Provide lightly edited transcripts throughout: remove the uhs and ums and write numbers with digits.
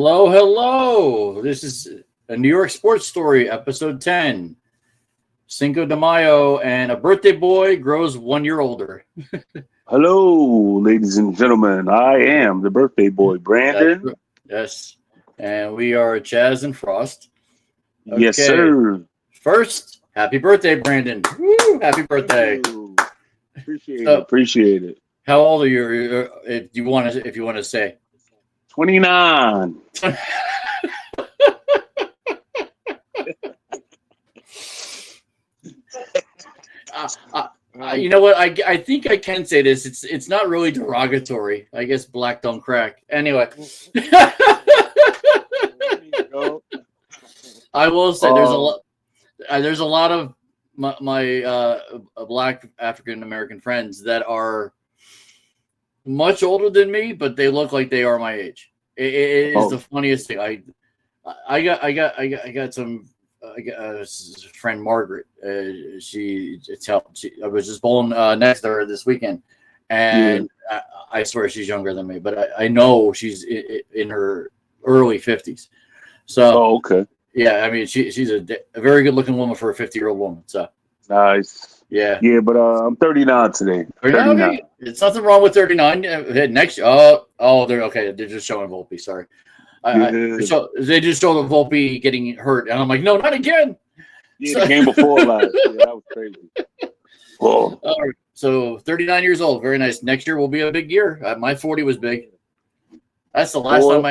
Hello, hello. This is a New York Sports Story, episode 10. Cinco de Mayo, and a birthday boy grows 1 year older. Hello, ladies and gentlemen. I am the birthday boy, Brandon. Yes. And we are Chaz and Frost. Okay. Yes, sir. First, happy birthday, Brandon. Woo, happy birthday. Appreciate it. How old are you if you want to say? 29. You know what? I think I can say this. It's not really derogatory. I guess black don't crack. Anyway, I will say there's a lot of my black African American friends that are much older than me, but they look like they are my age. It is the funniest thing. I got some. Friend Margaret. She I was just born next to her this weekend, and I swear she's younger than me, but I know she's in her early 50s. So, okay. Yeah, I mean she's a very good looking woman for a 50-year-old woman. So nice. Yeah, but I'm 39 today. 39. Okay. It's nothing wrong with 39. Next, they're okay. They're just showing Volpe. Sorry. So they just showed the Volpe getting hurt, and I'm like, no, not again. Yeah, the game before last. Yeah, that was crazy. All right. So 39 years old, very nice. Next year will be a big year. My 40 was big. That's the last time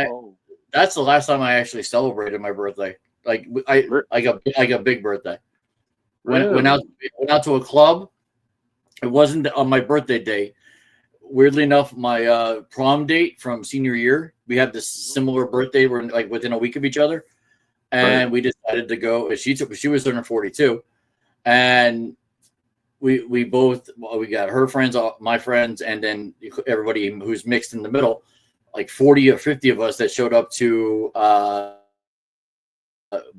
That's the last time I actually celebrated my birthday. Like I got big birthday. Went out to a club. It wasn't on my birthday day. Weirdly enough, my prom date from senior year, we had this similar birthday. We're like within a week of each other, and we decided to go. She was turning 42, and we got her friends, my friends, and then everybody who's mixed in the middle, like 40 or 50 of us that showed up to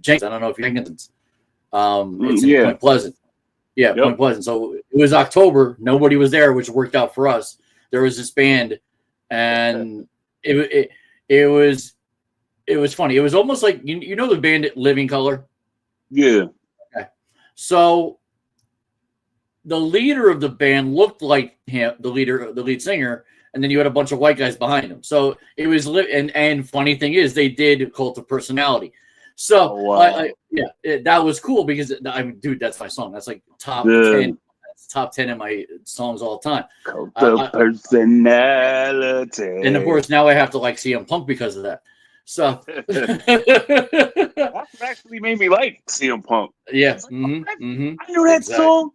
Jenkins. I don't know if you're Jenkins. It's in Point Pleasant. Yeah, Point Pleasant. So it was October. Nobody was there, which worked out for us. There was this band, and it was funny. It was almost like you know the band Living Color. Yeah. Okay. So the leader of the band looked like him, the lead singer, and then you had a bunch of white guys behind him. So it was and funny thing is they did Cult of Personality. So that was cool because dude, that's my song. That's like top 10. Top 10 in my songs all the time. Cult of Personality. And of course, now I have to like CM Punk because of that. So that actually made me like CM Punk. Yeah. I knew that song.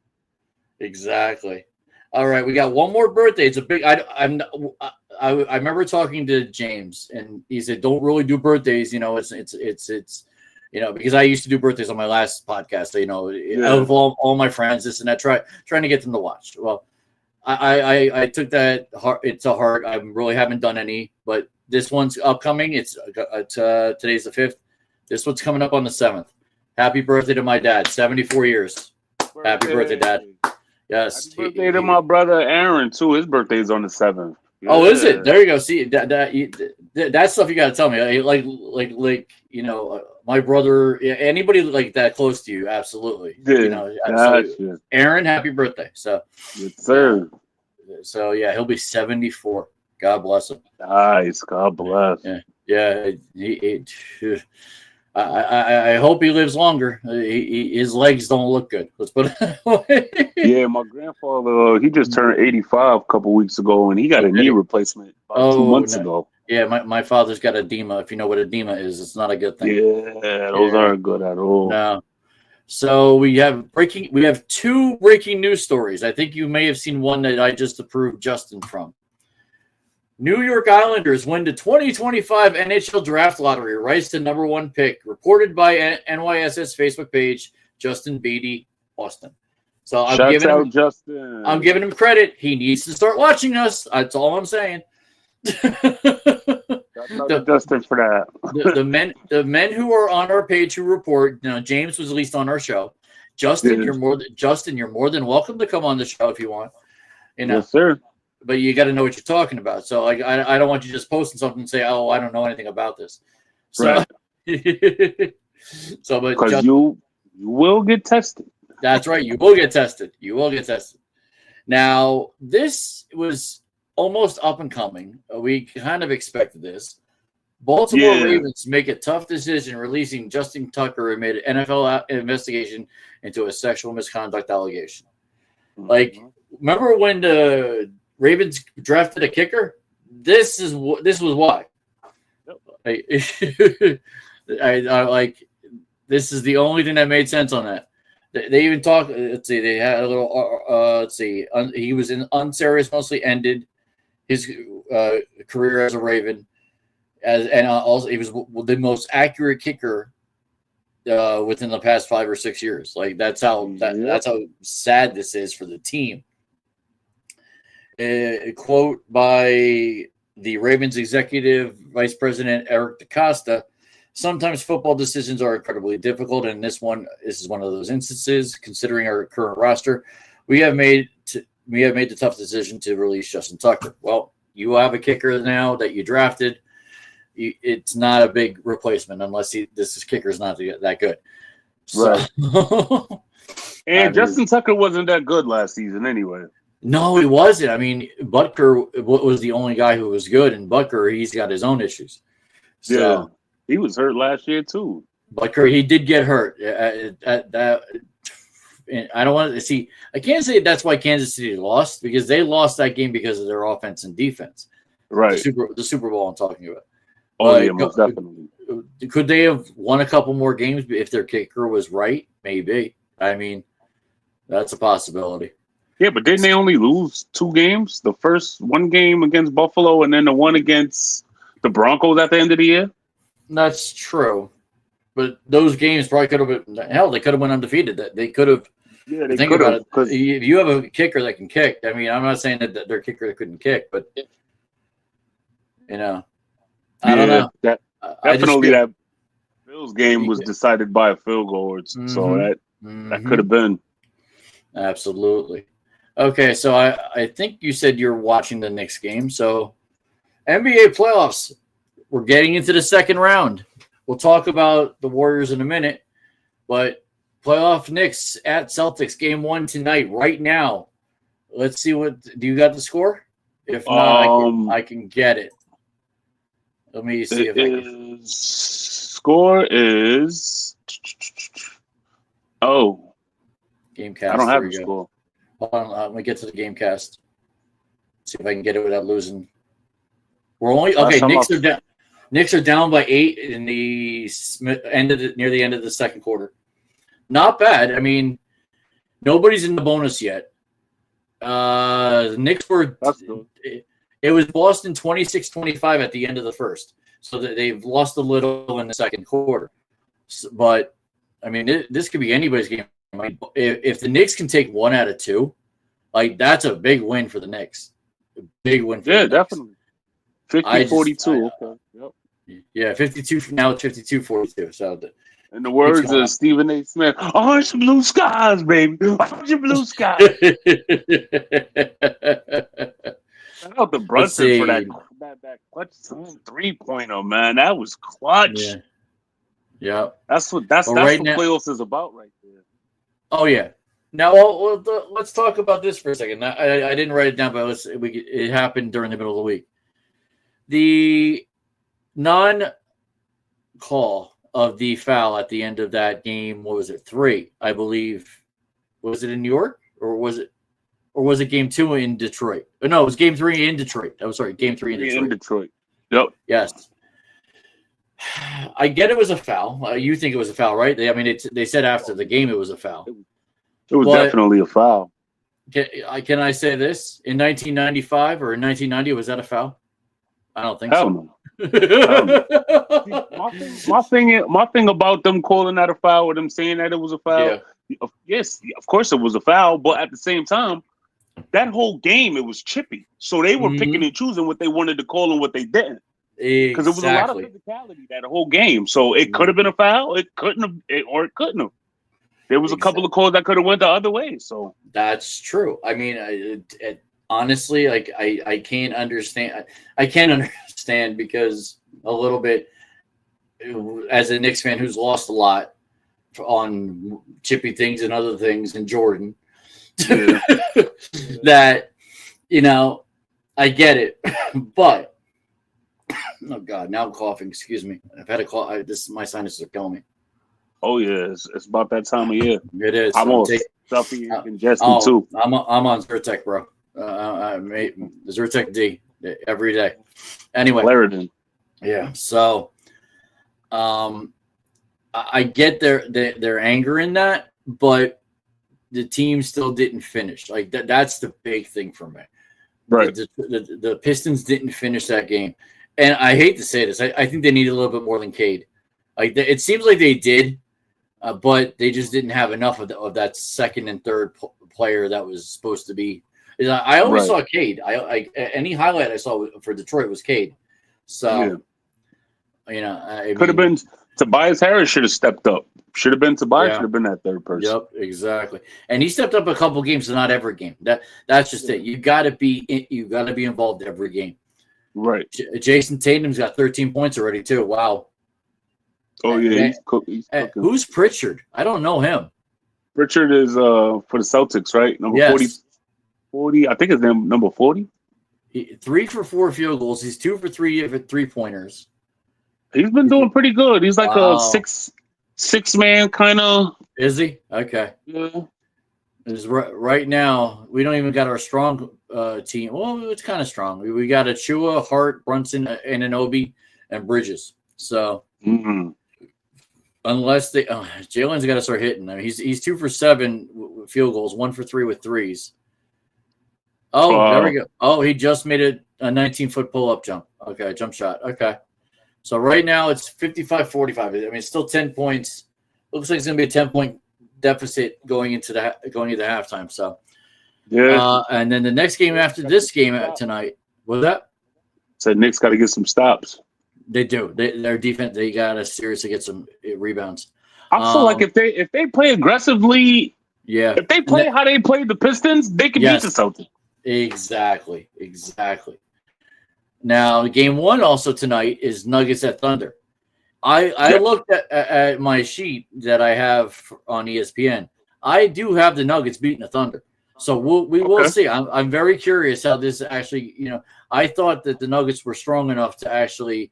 Exactly. All right, we got one more birthday. It's a big. I remember talking to James, and he said, "Don't really do birthdays. You know, it's you know, because I used to do birthdays on my last podcast. So, you know, out of all my friends, this and that, trying to get them to watch. Well, I took that to heart. I really haven't done any, but this one's upcoming. It's today's the 5th. This one's coming up on the 7th. Happy birthday to my dad, 74 years. Happy birthday, Dad. Yes. Happy birthday to my brother Aaron too. His birthday's on the 7th. Yeah. Oh, is it? There you go. See that stuff you got to tell me. Like you know, my brother, anybody like that close to you, absolutely. Yeah, you know, absolutely. Aaron, happy birthday. So, yes, sir. So yeah, he'll be 74. God bless him. Nice. God bless. Yeah. I hope he lives longer. His legs don't look good. Let's put it that way. Yeah, my grandfather, he just turned 85 a couple weeks ago, and he got a knee replacement about 2 months ago. Yeah, my father's got edema. If you know what edema is, it's not a good thing. Yeah, those aren't good at all. No. So we have 2 breaking news stories. I think you may have seen one that I just approved Justin from. New York Islanders win the 2025 NHL Draft Lottery, rise to number 1 pick, reported by NYSS Facebook page, Justin Beatty, Austin. So I'm giving him credit. He needs to start watching us. That's all I'm saying. Justin for that. the men who are on our page who report, you know, James was at least on our show. Justin, you're more than welcome to come on the show if you want. You know, yes, sir. But you got to know what you're talking about. So I don't want you just posting something and say, "Oh, I don't know anything about this." So, but because you will get tested. That's right. You will get tested. You will get tested. Now, this was almost up and coming. We kind of expected this. Baltimore Ravens make a tough decision releasing Justin Tucker amid an NFL investigation into a sexual misconduct allegation. Like, remember when the Ravens drafted a kicker? This was why. I like. This is the only thing that made sense on that. They even talked. Let's see. They had a little. Let's see. He was unceremoniously ended his career as a Raven, also he was the most accurate kicker within the past 5 or 6 years. Like that's how sad this is for the team. A quote by the Ravens executive vice president Eric DaCosta. Sometimes football decisions are incredibly difficult, and this is one of those instances. Considering our current roster, we have made the tough decision to release Justin Tucker. Well, you have a kicker now that you drafted. It's not a big replacement unless this kicker is not that good. So, right. And Justin Tucker wasn't that good last season anyway. No, he wasn't. I mean, Butker was the only guy who was good, and Butker, he's got his own issues. So, yeah. He was hurt last year too. Butker, he did get hurt. At that, I don't want to see. I can't say that's why Kansas City lost, because they lost that game because of their offense and defense. Right. The Super Bowl I'm talking about. Oh yeah, most definitely. Could they have won a couple more games if their kicker was right? Maybe. I mean, that's a possibility. Yeah, but didn't they only lose 2 games? The first one game against Buffalo, and then the one against the Broncos at the end of the year. That's true, but those games probably could have been. Hell, they could have went undefeated. They could have. Yeah, they think about it. If you have a kicker that can kick, I mean, I'm not saying that their kicker couldn't kick, but I don't know. Definitely, that Bills game was decided by a field goal, so that could have been. Absolutely. Okay, so I think you said you're watching the Knicks game. So NBA playoffs. We're getting into the second round. We'll talk about the Warriors in a minute, but playoff Knicks at Celtics, game 1 tonight, right now. Let's see do you got the score? If not, I can get it. Let me see if I can. Score is Gamecast. I don't have the score. Hold on, let me get to the Gamecast. See if I can get it without losing. We're only Knicks are down. Knicks are down by 8 in the near the end of the second quarter. Not bad. I mean, nobody's in the bonus yet. The Knicks were. It was Boston 26-25 at the end of the first, so they've lost a little in the second quarter. But I mean, this could be anybody's game. I mean, if the Knicks can take 1 out of 2, like that's a big win for the Knicks. A big win for the Knicks. Definitely. 50-42. Okay. Yep. Yeah, 52. Now it's 52-42. So, in the words of Stephen A. Smith, orange blue skies, baby. Orange blue skies. Shout out to Brunson for that clutch 3-pointer, man. That was clutch. Yeah. That's what playoffs is about right there. Oh yeah. Now, let's talk about this for a second. I didn't write it down, but it happened during the middle of the week. The non-call of the foul at the end of that game, what was it, 3, I believe. Was it in New York, or was it game 2 in Detroit? No, it was game 3 in Detroit. I'm sorry, game 3 in Detroit. Yep. Yes. I get it was a foul. You think it was a foul, right? They said after the game it was a foul. It was definitely a foul. Can I say this? In 1995 or in 1990, was that a foul? I don't think so. No. My thing about them calling that a foul, or them saying that it was a foul, yes, of course it was a foul, but at the same time, that whole game it was chippy. So they were picking and choosing what they wanted to call and what they didn't. Because it was a lot of physicality that whole game. So it could have been a foul, it couldn't have, or it couldn't have. There was a couple of calls that could have went the other way. So that's true. I mean, honestly, like I can't understand. I can't understand because a little bit. as a Knicks fan who's lost a lot on chippy things and other things, and Jordan, that I get it, but oh god, now I'm coughing. Excuse me. I've had a cough. My sinuses are killing me. Oh yeah, it's about that time of year. It is. I'm all stuffy and congested too. I'm on Zyrtec, bro. I made Zyrtec D every day. Anyway, Claritin. Yeah. So, I get their anger in that, but the team still didn't finish. Like that's the big thing for me. Right. The Pistons didn't finish that game, and I hate to say this. I think they need a little bit more than Cade. Like it seems like they did. But they just didn't have enough of that second and third player that was supposed to be. I always saw Cade. Any highlight I saw for Detroit was Cade. So, could have been Tobias Harris. Should have stepped up. Should have been Tobias. Should have been that third person. Yep, exactly. And he stepped up a couple games, but not every game. That's just it. You got to be involved every game. Right. Jason Tatum's got 13 points already too. Wow. Oh yeah, he's cooking. Who's Pritchard? I don't know him. Pritchard is for the Celtics, right? Number 40. I think his name number 40. 3 for 4 field goals. He's 2 for 3 3-pointers. He's been doing pretty good. He's like a six man kind of. Is he? Okay. Yeah. Right now, we don't even got our strong team. Well, it's kind of strong. We got Achua, Hart, Brunson, Anunoby, and Bridges. So. Mm-hmm. Unless Jalen's got to start hitting. I mean, he's 2 for 7 field goals, 1 for 3 with threes. Oh, there we go. Oh, he just made a 19-foot pull-up jump. Okay, jump shot. Okay. So right now it's 55-45. I mean, it's still 10 points. Looks like it's going to be a 10-point deficit going into halftime. So, yeah. And then the next game after this game tonight, was that? So Knicks got to get some stops. They do. Their defense, they got to seriously get some rebounds. I feel like if they play aggressively, if they play how they played the Pistons, they can beat the Celtics. Exactly. Now, game 1 also tonight is Nuggets at Thunder. I looked at my sheet that I have on ESPN. I do have the Nuggets beating the Thunder. So we will see. I'm very curious how this actually, I thought that the Nuggets were strong enough to actually,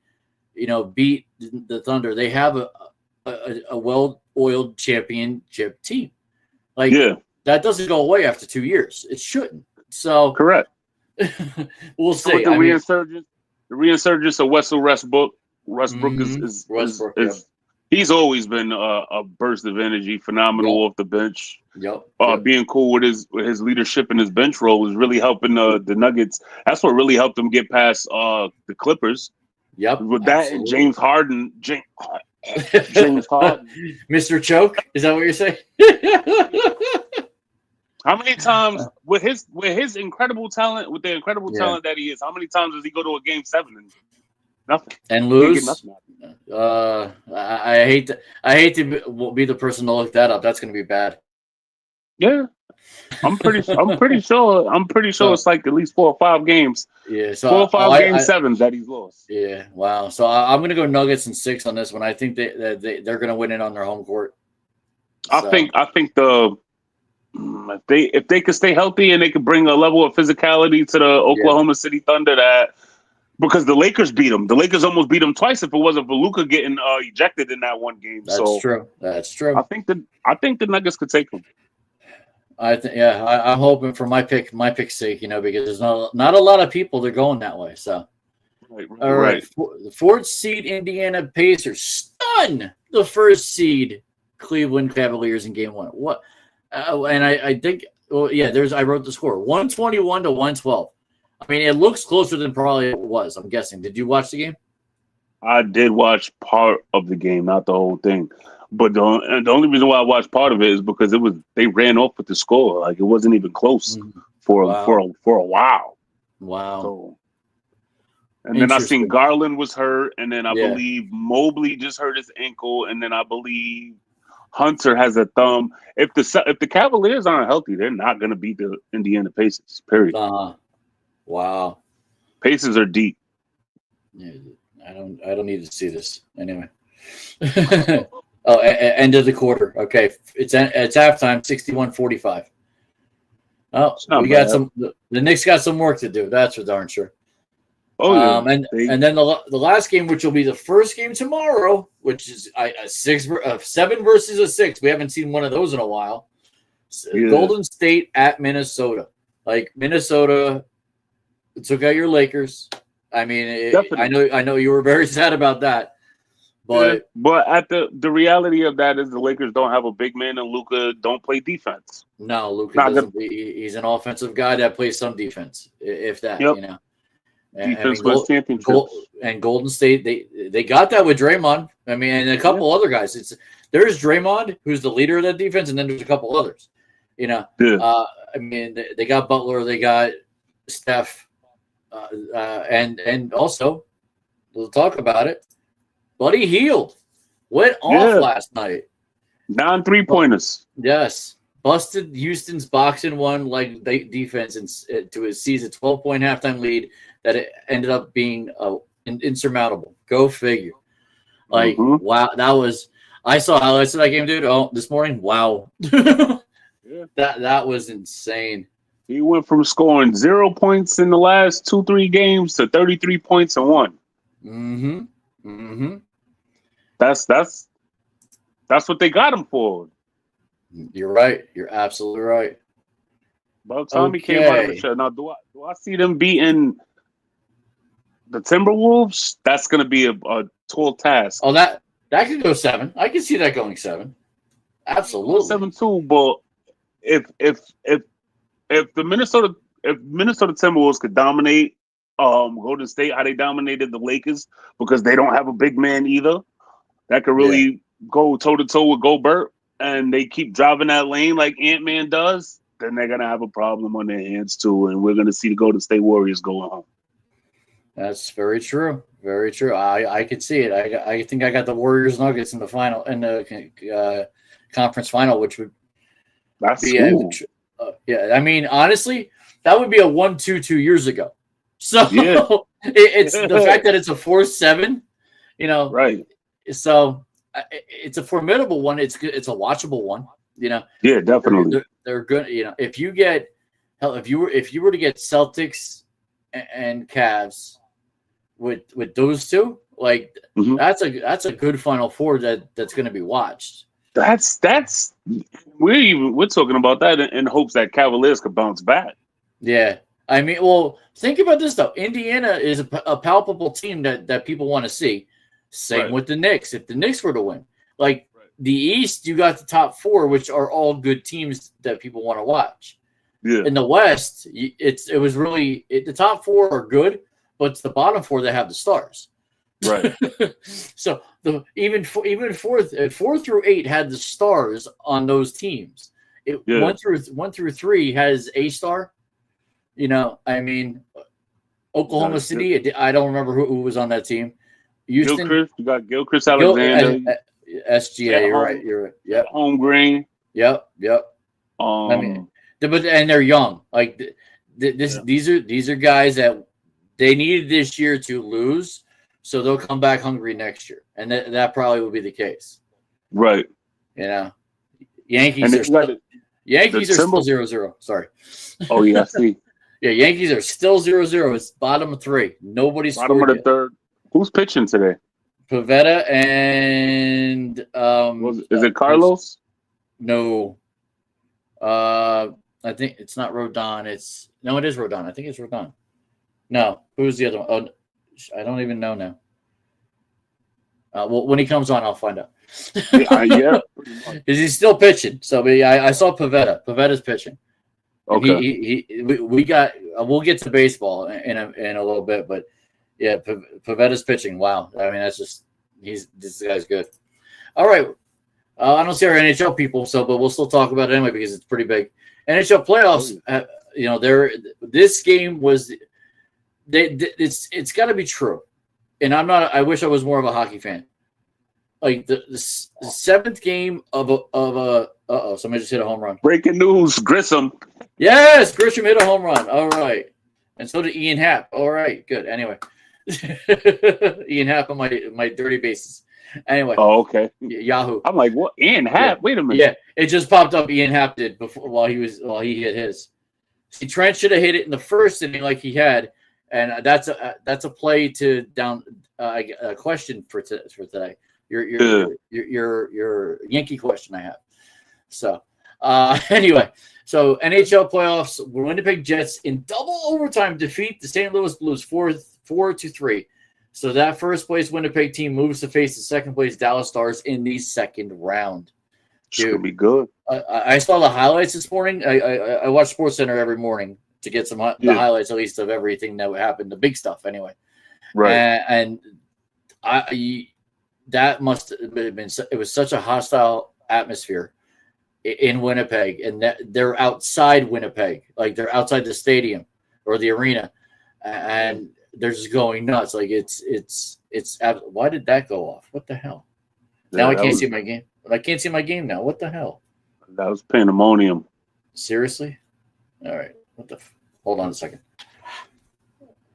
beat the Thunder. They have a well-oiled championship team. That doesn't go away after 2 years. It shouldn't. So correct. We'll see. With the resurgence of Russell Westbrook. Westbrook is he's always been a burst of energy, phenomenal off the bench. Being cool with his leadership and his bench role is really helping the Nuggets. That's what really helped them get past the Clippers. With that and James Harden. James Harden. Mr. Choke? Is that what you're saying? How many times with his incredible talent, with the incredible talent that he is, how many times does he go to a game 7 and nothing and lose? I hate to be the person to look that up. That's going to be bad. Yeah, I'm pretty sure it's like at least 4 or 5 games. Yeah, so 4 or 5 game 7s that he's lost. Yeah, wow. So I'm going to go Nuggets and 6 on this one. I think they're going to win it on their home court. I think if they could stay healthy and they could bring a level of physicality to the Oklahoma City Thunder because the Lakers beat them. The Lakers almost beat them twice if it wasn't for Luka getting ejected in that one game. That's true. That's true. I think the Nuggets could take them. I'm hoping for my pick's sake, because there's not a lot of people that are going that way. So, all right. The 4th seed Indiana Pacers stun the 1st seed Cleveland Cavaliers in game 1. What? And I think, I wrote the score 121 to 112. I mean, it looks closer than probably it was. I'm guessing. Did you watch the game? I did watch part of the game, not the whole thing. But the only reason why I watched part of it is because they ran off with the score. Like it wasn't even close for a while. Wow. So, and then I seen Garland was hurt, and then I believe Mobley just hurt his ankle, and then I believe Hunter has a thumb. If the Cavaliers aren't healthy, they're not going to beat the Indiana Pacers. Period. Wow. Pacers are deep. Yeah, I don't need to see this anyway. Oh, end of the quarter. Okay, it's halftime, 61-45. Oh, we got some. The Knicks got some work to do. That's for darn sure. Oh yeah. And then the last game, which will be the first game tomorrow, which is a 7 versus a 6. We haven't seen one of those in a while. Yeah. Golden State at Minnesota. Like Minnesota took out your Lakers. I mean, I know you were very sad about that. But at the reality of that is the Lakers don't have a big man, and Luka don't play defense. No, Luka doesn't. He's an offensive guy that plays some defense, if that. Yep. You know. Defense was championships. And Golden State, they got that with Draymond. I mean, and a couple other guys. There's Draymond, who's the leader of that defense, and then there's a couple others. You know. Yeah. I mean, they got Butler, they got Steph, and also we'll talk about it. Buddy Hield went off last night. 9 3-pointers. Yes. Busted Houston's boxing one like defense to his season 12-point halftime lead that it ended up being insurmountable. Go figure. Like, wow, that was – I saw highlights of that game, dude. Oh, this morning, wow. That was insane. He went from scoring 0 points in the last 2-3 games to 33 points in one. Mm-hmm. Mm-hmm. That's what they got him for. You're right. You're absolutely right. About time he came out of the show. Now, do I see them beating the Timberwolves? That's going to be a tall task. Oh, that could go 7. I can see that going 7. Absolutely. 7-2. But if the Minnesota Timberwolves could dominate Golden State, how they dominated the Lakers, because they don't have a big man either, that could really go toe-to-toe with Gobert, and they keep driving that lane like Ant-Man does, then they're going to have a problem on their hands too, and we're going to see the Golden State Warriors going home. That's very true. Very true. I could see it. I think I got the Warriors Nuggets in the conference final, which would be I mean, honestly, that would be a 1-2 2 years ago. So it's the fact that it's a 4-7, you know, right? So it's a formidable one. It's good. It's a watchable one. You know. Yeah, definitely. They're good. You know, if you were to get Celtics and Cavs with those two, like that's a good Final Four that's going to be watched. That's we're talking about that in hopes that Cavaliers could bounce back. Yeah. I mean, well, think about this though. Indiana is a palpable team that people want to see. Same with the Knicks. If the Knicks were to win, like the East, you got the top 4, which are all good teams that people want to watch. Yeah. In the West, the top 4 are good, but it's the bottom 4 that have the stars. Right. So even 4 through 8 had the stars on those teams. 1 through 3 has a star. You know, I mean, Oklahoma City. I don't remember who was on that team. Houston, you got Gilchrist Alexander, SGA. You're right. Yep. Home Green. Yep. I mean, and they're young. Like these are guys that they needed this year to lose, so they'll come back hungry next year, and that probably will be the case. Right. You know, Yankees are still 0-0. Sorry. Oh yeah, I see. Yeah, Yankees are still 0-0. It's bottom of 3. Nobody's bottom of the third. Who's pitching today? Pivetta and is it Carlos? No. I think it's not Rodon. It is Rodon. I think it's Rodon. No, who's the other one? Oh, I don't even know now. Well, when he comes on, I'll find out. Yeah. Is he still pitching? So I saw Pivetta. Pivetta's pitching. Okay. We'll get to baseball in a little bit, but yeah, Pivetta's pitching. Wow. I mean, that's just this guy's good. All right. I don't see our NHL people, but we'll still talk about it anyway because it's pretty big. NHL playoffs. This game was. It's got to be true, and I'm not. I wish I was more of a hockey fan. Like the 7th game of a somebody just hit a home run. Breaking news: Grissom. Yes, Grisham hit a home run. All right, and so did Ian Happ. All right, good. Anyway, Ian Happ on my dirty bases. Anyway. Oh, okay. Yahoo. I'm like, what? Ian Happ? Yeah. Wait a minute. Yeah, it just popped up. Ian Happ did before while he hit his. See, Trent should have hit it in the first inning like he had, and that's a play to down a question for today. Your Yankee question I have. So anyway, so NHL playoffs, Winnipeg Jets in double overtime defeat the St. Louis Blues 4-3. So that first place Winnipeg team moves to face the second place Dallas Stars in the second round. Should be good. I saw the highlights this morning. I watch SportsCenter every morning to get the highlights at least of everything that happened, the big stuff anyway. Right. And that must have been, it was such a hostile atmosphere in Winnipeg, and that they're outside Winnipeg, like they're outside the stadium or the arena, and they're just going nuts. Like it's why did that go off? What the hell? Now I can't see my game. I can't see my game now. What the hell? That was pandemonium. Seriously? All right. Hold on a second.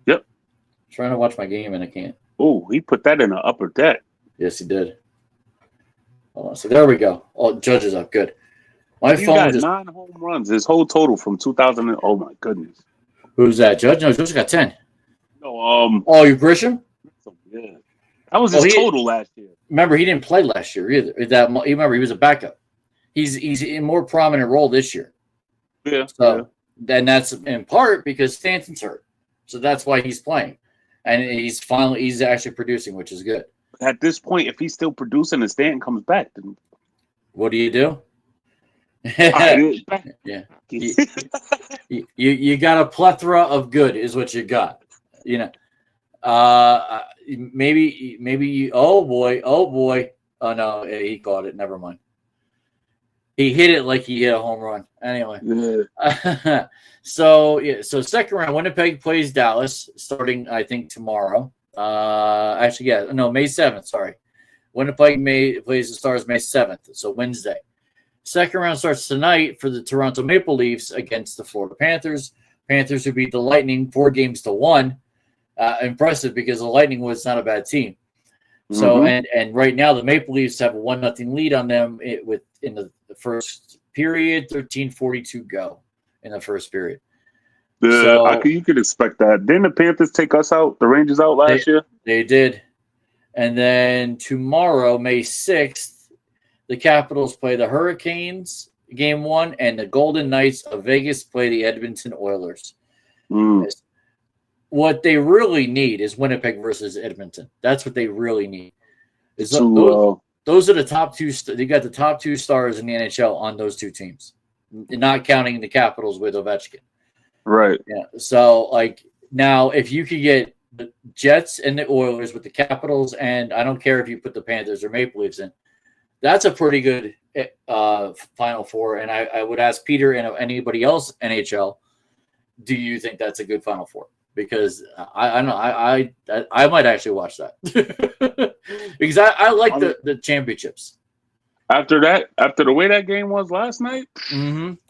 Yep. I'm trying to watch my game and I can't. Oh, he put that in the upper deck. Yes, he did. Hold on. So there we go. Oh, Judge is up. Good. My He phone got just 9 home runs. His whole total from 2000. Oh my goodness. Who's that? Judge? No, Judge got 10. No. Oh, you Grisham? Yeah. That was his total last year. Remember, he didn't play last year either. Remember, he was a backup. He's in a more prominent role this year. Yeah. So then that's in part because Stanton's hurt. So that's why he's playing. And he's actually producing, which is good. At this point, if he's still producing and Stanton comes back, then what do you do? Yeah. You got a plethora of good is what you got. You know. Maybe you, oh boy. Oh no, he caught it. Never mind. He hit it like he hit a home run. Anyway. Yeah. So second round, Winnipeg plays Dallas starting, I think, tomorrow. May 7th, sorry. Winnipeg plays the Stars May 7th, so Wednesday. Second round starts tonight for the Toronto Maple Leafs against the Florida Panthers. Panthers who beat the Lightning 4-1. Impressive because the Lightning was not a bad team. So and right now the Maple Leafs have a 1-0 lead on them in the first period, 13:42 go in the first period. You could expect that. Didn't the Panthers take the Rangers out last year? They did. And then tomorrow, May 6th, the Capitals play the Hurricanes, game 1, and the Golden Knights of Vegas play the Edmonton Oilers. What they really need is Winnipeg versus Edmonton. That's what they really need. Those are the top two. You got the top 2 stars in the NHL on those 2 teams, not counting the Capitals with Ovechkin. Right. Yeah. So, now, if you could get the Jets and the Oilers with the Capitals, and I don't care if you put the Panthers or Maple Leafs in, that's a pretty good Final Four. And I would ask Peter and anybody else NHL, do you think that's a good Final Four? Because I might actually watch that because I like the championships. After the way that game was last night,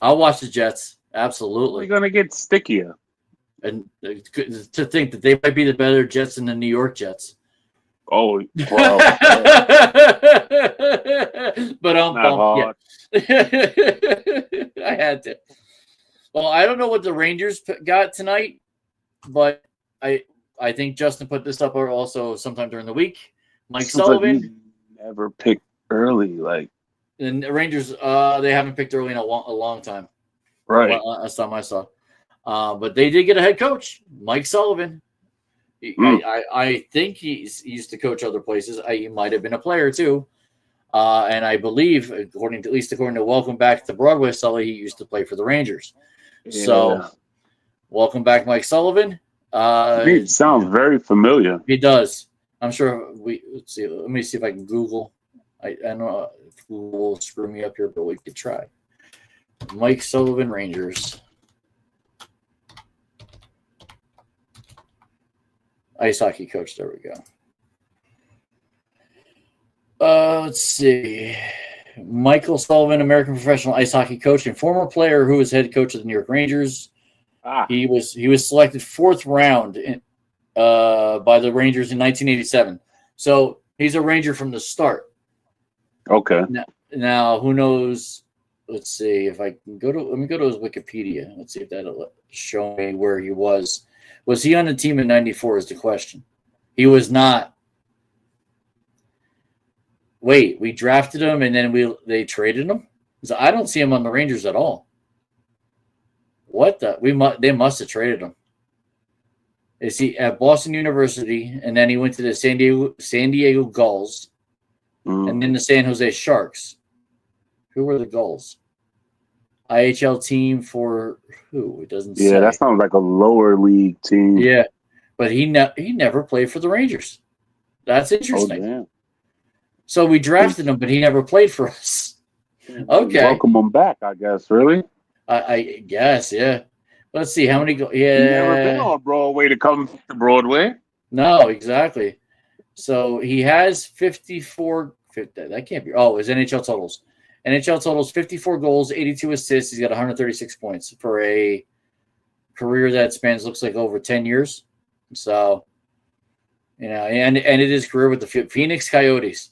I'll watch the Jets. Absolutely, they're gonna get stickier. And to think that they might be the better Jets than the New York Jets. Oh, wow. But I had to. Well, I don't know what the Rangers got tonight, but I think Justin put this up also sometime during the week. Mike Sullivan never picked early, and the Rangers. They haven't picked early in a long time. Right. Last time I saw. But they did get a head coach, Mike Sullivan. I think he used to coach other places. He might have been a player too. And I believe, according to Welcome Back to Broadway, Sully, he used to play for the Rangers. Yeah. So, welcome back, Mike Sullivan. It sounds very familiar. He does. I'm sure. Let's see. Let me see if I can Google. I don't know if Google will screw me up here, but we could try. Mike Sullivan, Rangers. Ice hockey coach. There we go. Let's see. Michael Sullivan, American professional ice hockey coach and former player who was head coach of the New York Rangers. He was selected 4th round by the Rangers in 1987. So He's a Ranger from the start. Okay. Now who knows? Let's see if I can let me go to his Wikipedia. Let's see if that'll show me where he was. Was he on the team in '94 is the question. He was not. Wait, we drafted him and then they traded him? So I don't see him on the Rangers at all. What the? They must have traded him. Is he at Boston University, and then he went to the San Diego Gulls, and then the San Jose Sharks. Who were the Gulls? IHL team for who? It doesn't say. Yeah, that sounds like a lower league team. Yeah, but he never played for the Rangers. That's interesting. Oh, damn. So we drafted him, but he never played for us. Okay. Welcome him back, I guess. Really? I guess, yeah. Let's see how many go. Yeah, He's never been on Broadway to come to Broadway. No, exactly. So he has 54. That can't be. Oh, his NHL totals. NHL totals 54 goals, 82 assists. He's got 136 points for a career that spans looks like over 10 years. So, and it is career with the Phoenix Coyotes.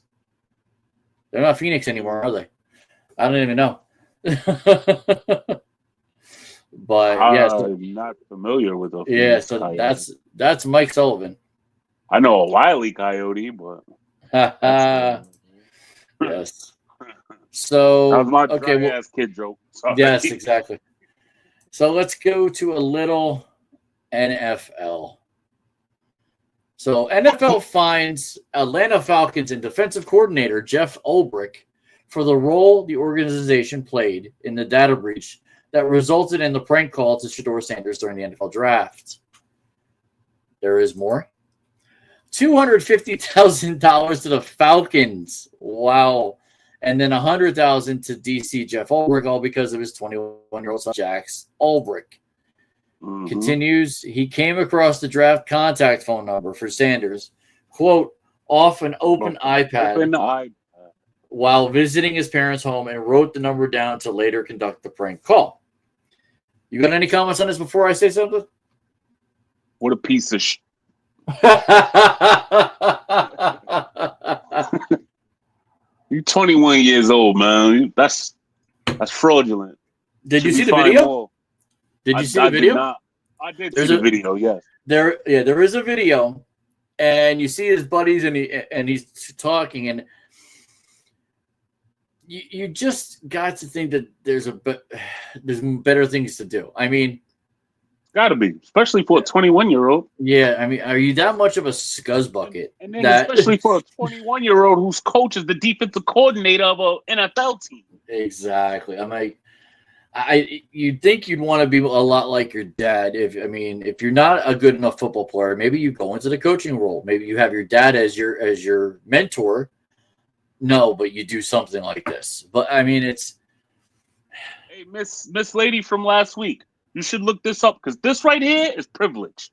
They're not Phoenix anymore, are they? I don't even know. But yes, I'm not familiar with the Phoenix Coyote. That's Mike Sullivan. I know a Wile Coyote, but yes. So that was my ass kid joke. Sorry. Yes, exactly. So let's go to a little NFL. So NFL finds Atlanta Falcons and defensive coordinator Jeff Ulbrich for the role the organization played in the data breach that resulted in the prank call to Shedeur Sanders during the NFL draft. There is more. $250,000 to the Falcons. Wow. And then $100,000 to DC Jeff Ulbrich, all because of his 21-year-old son, Jax Ulbrich. Mm-hmm. Continues, he came across the draft contact phone number for Sanders, quote, off an open iPad while visiting his parents' home and wrote the number down to later conduct the prank call. You got any comments on this before I say something? What a piece of You're 21 years old, man. That's fraudulent. Did you see the video? More. Did you see the video? I did see the video, yes. There is a video, and you see his buddies, and he's talking, and you just got to think that there's better things to do. I mean, got to be, especially for a 21-year-old. Yeah, I mean, are you that much of a scuzzbucket? And then especially for a 21-year-old whose coach is the defensive coordinator of an NFL team. Exactly. I'm like, you'd think you'd want to be a lot like your dad. If you're not a good enough football player, maybe you go into the coaching role. Maybe you have your dad as your mentor. No, but you do something like this. But I mean, it's. Hey, Miss Lady from last week. You should look this up because this right here is privilege.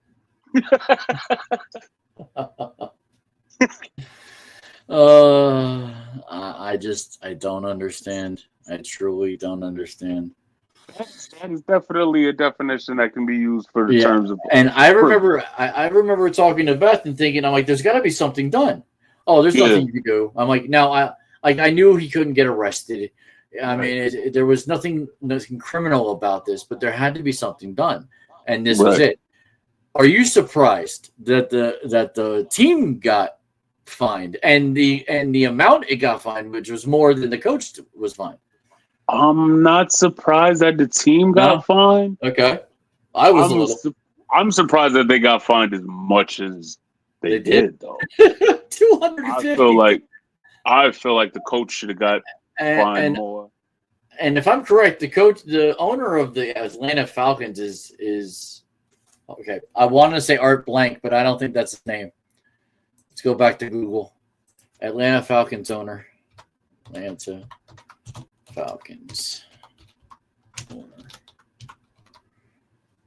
I don't understand. I truly don't understand. That is definitely a definition that can be used for the terms of. And I remember talking to Beth and thinking, I'm like, there's got to be something done. Oh, there's nothing you can do. I'm like, now I knew he couldn't get arrested. I mean, there was nothing criminal about this, but there had to be something done, and this was it. Are you surprised that the team got fined and the amount it got fined, which was more than the coach was fined? I'm not surprised that the team got fined. Okay, I'm surprised that they got fined as much as they did though. 250. I feel like the coach should have got. And more. And if I'm correct, the owner of the Atlanta Falcons is okay. I want to say Art Blank, but I don't think that's his name. Let's go back to Google. Atlanta Falcons owner. Atlanta Falcons owner.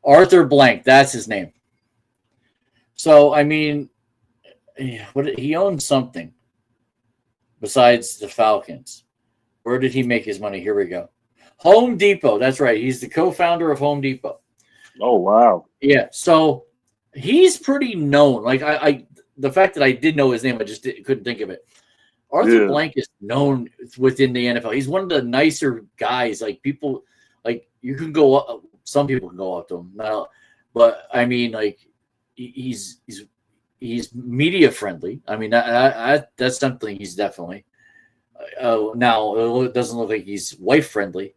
Arthur Blank, that's his name. So I mean, he owns something besides the Falcons. Where did he make his money? Here we go. Home Depot. That's right. He's the co-founder of Home Depot. Oh, wow. Yeah. So he's pretty known. Like the fact that I did know his name, I just couldn't think of it. Arthur Blank is known within the NFL. He's one of the nicer guys. Like people, like you can go up. Some people can go up to him, but I mean, like he's media friendly. I mean, that's something he's definitely. Now it doesn't look like he's wife friendly.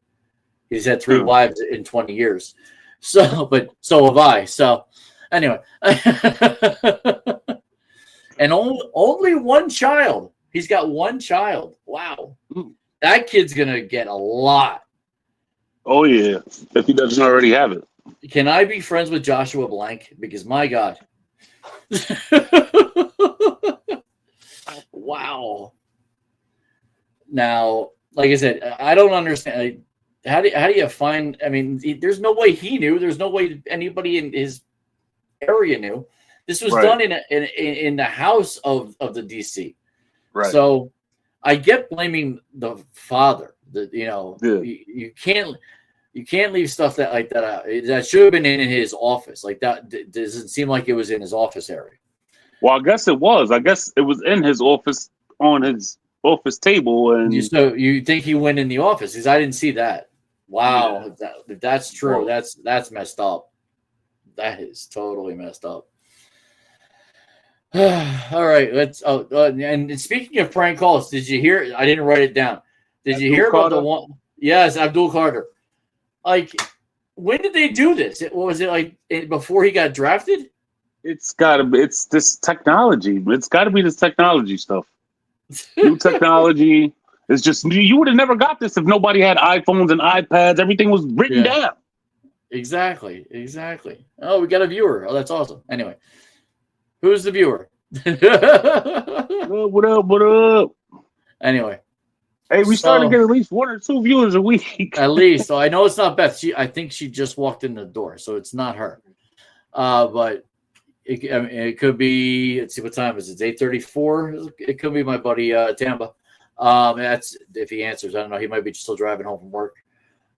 He's had 3 wives in 20 years. So, but so have I. So, anyway, and only one child. He's got one child. Wow, that kid's gonna get a lot. Oh yeah, if he doesn't already have it. Can I be friends with Joshua Blank? Because my God. Wow. Now, like I said, I don't understand. How do you find? I mean, there's no way he knew. There's no way anybody in his area knew. This was done in the house of the DC. Right. So I get blaming the father. You can't leave stuff like that out. That should have been in his office. Like that doesn't seem like it was in his office area. Well, I guess it was. I guess it was in his office on his office table. And so you think he went in the office? Because I didn't see that. Wow, if that's true, that's messed up. That is totally messed up. All right, let's. And speaking of prank calls, did you hear? I didn't write it down. Did you hear about the one? Yes, Abdul Carter. Like, when did they do this? What was it like before he got drafted? It's gotta be. It's this technology. It's got to be this technology stuff. New technology. It's just you would have never got this if nobody had iPhones and iPads. Everything was written down. Exactly. Oh, we got a viewer. Oh, that's awesome. Anyway, who's the viewer? What up? Anyway. Hey, we started to get at least 1 or 2 viewers a week. At least. So I know it's not Beth. I think she just walked in the door, so it's not her. But it could be. Let's see, what time is it? It's 8:34. It could be my buddy Tamba. That's if he answers. I don't know. He might be still driving home from work.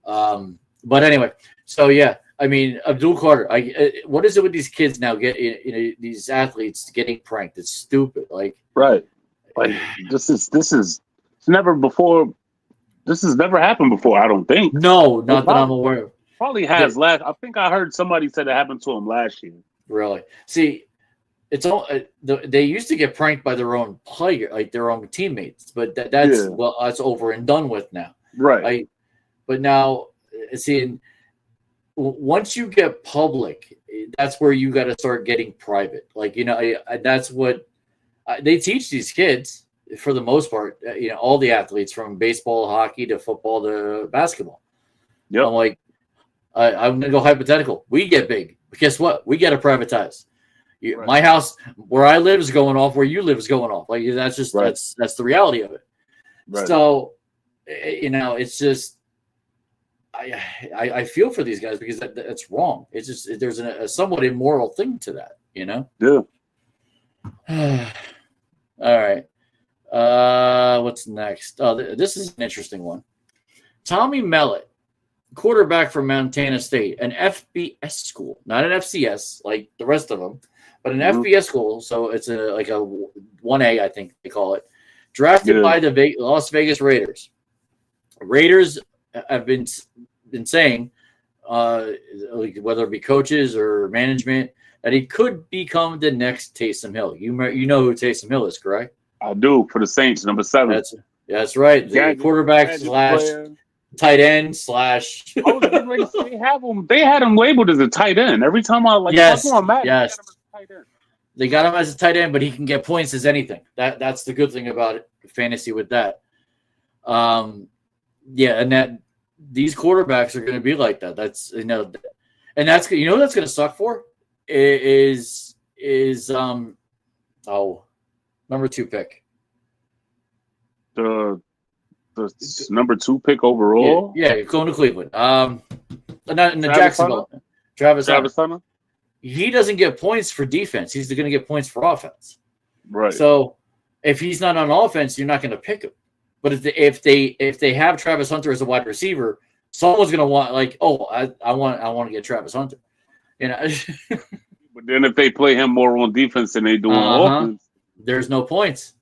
But anyway, so yeah. I mean, Abdul Carter. What is it with these kids now? These athletes getting pranked. It's stupid. Like this is never before. This has never happened before. I don't think. No, not that I'm aware of. Probably has last. I think I heard somebody said it happened to him last year. Really? See, it's all they used to get pranked by their own player, like their own teammates, but that's over and done with now. Right. But now, see, once you get public, that's where you got to start getting private. Like that's what they teach these kids for the most part. All the athletes from baseball, hockey to football to basketball. Yeah. I'm like, I'm gonna go hypothetical. We get big. But guess what? We get to privatize. My house where I live is going off. Where you live is going off. Like that's just that's the reality of it. Right. So it's just I feel for these guys because that's wrong. It's just there's a somewhat immoral thing to that. Yeah. All right. What's next? Oh, this is an interesting one. Tommy Mellett, quarterback from Montana State, an FBS school, not an FCS like the rest of them, but an FBS school. So it's a 1A, I think they call it. Drafted by the Las Vegas Raiders. Raiders have been saying, whether it be coaches or management, that he could become the next Taysom Hill. You know who Taysom Hill is, correct? I do, for the Saints, number 7. That's right. The quarterback / tight end / I was getting ready to say they had him labeled as a tight end. Every time I they got him as a tight end, but he can get points as anything. That's the good thing about it, fantasy with that. And that these quarterbacks are going to be like that. That's and that's that's going to suck for is number 2 pick. The number 2 pick overall. Yeah, going to Cleveland. Not in the Jacksonville. Travis Hunter. He doesn't get points for defense. He's going to get points for offense. Right. So if he's not on offense, you're not going to pick him. But if they have Travis Hunter as a wide receiver, someone's going to want I want to get Travis Hunter. But then if they play him more on defense than they do on offense, there's no points.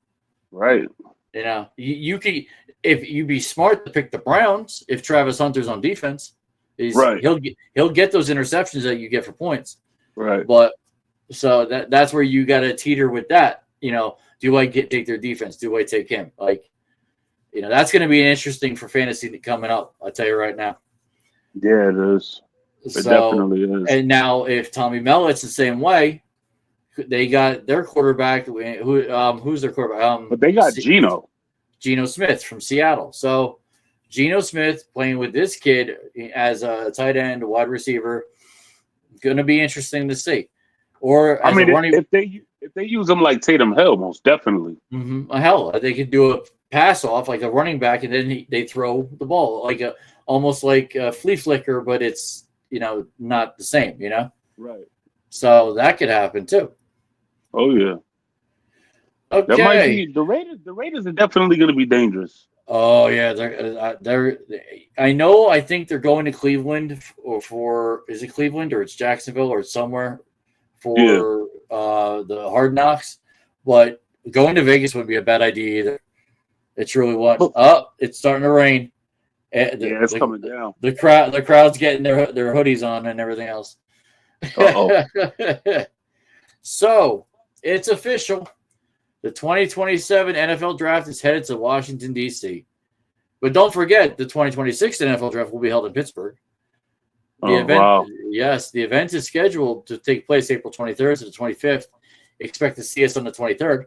Right. You know, you could, if you be smart to pick the Browns, if Travis Hunter's on defense, he'll get those interceptions that you get for points. Right. But so that's where you got to teeter with that. You know, do I take their defense? Do I take him? Like, you know, that's going to be interesting for fantasy coming up. I'll tell you right now. Yeah, it is. It definitely is. And now if Tommy Mellett's the same way, they got their quarterback. Who's their quarterback? But they got Geno Smith from Seattle. So Geno Smith playing with this kid as a tight end, a wide receiver, going to be interesting to see. Or I mean, if they use him like Tatum Hill, most definitely. Hell, they could do a pass off like a running back, and then they throw the ball like almost like a flea flicker, but it's, you know, not the same. You know, right? So that could happen too. Oh yeah. Okay. That might be the Raiders. The Raiders are definitely going to be dangerous. Oh yeah, they're. I think they're going to Cleveland for is it Cleveland or it's Jacksonville or it's somewhere for the Hard Knocks, but going to Vegas wouldn't be a bad idea either. It's really what. Oh, it's starting to rain. It's coming down. The crowd's getting their hoodies on and everything else. So it's official. The 2027 NFL Draft is headed to Washington, D.C. But don't forget, the 2026 NFL Draft will be held in Pittsburgh. Yes, the event is scheduled to take place April 23rd to the 25th. Expect to see us on the 23rd.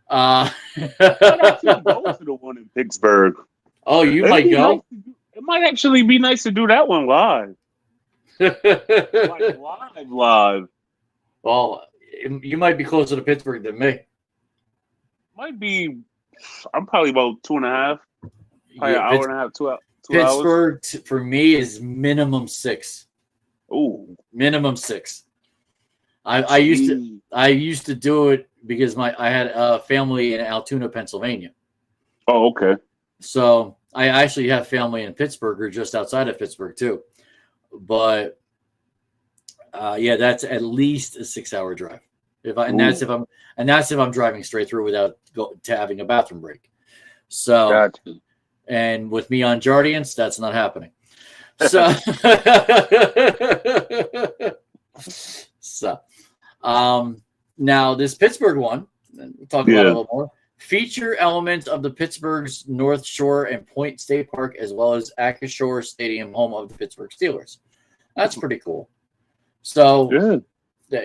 I'd actually go to the one in Pittsburgh. Oh, you might go? It might actually be nice to do that one live. Like live. Well, you might be closer to Pittsburgh than me. Might be. I'm probably about 2.5. Probably an hour and a half, 2 hours. Pittsburgh for me is minimum 6. Ooh, minimum 6. I used to do it because I had a family in Altoona, Pennsylvania. Oh, okay. So I actually have family in Pittsburgh or just outside of Pittsburgh too. But that's at least a 6-hour drive. That's if I'm driving straight through without having a bathroom break. So, gotcha. And with me on Jardiance, that's not happening. So, now this Pittsburgh one, we'll talk about it a little more. Feature elements of the Pittsburgh's North Shore and Point State Park, as well as Acrisure Stadium, home of the Pittsburgh Steelers. That's pretty cool. So,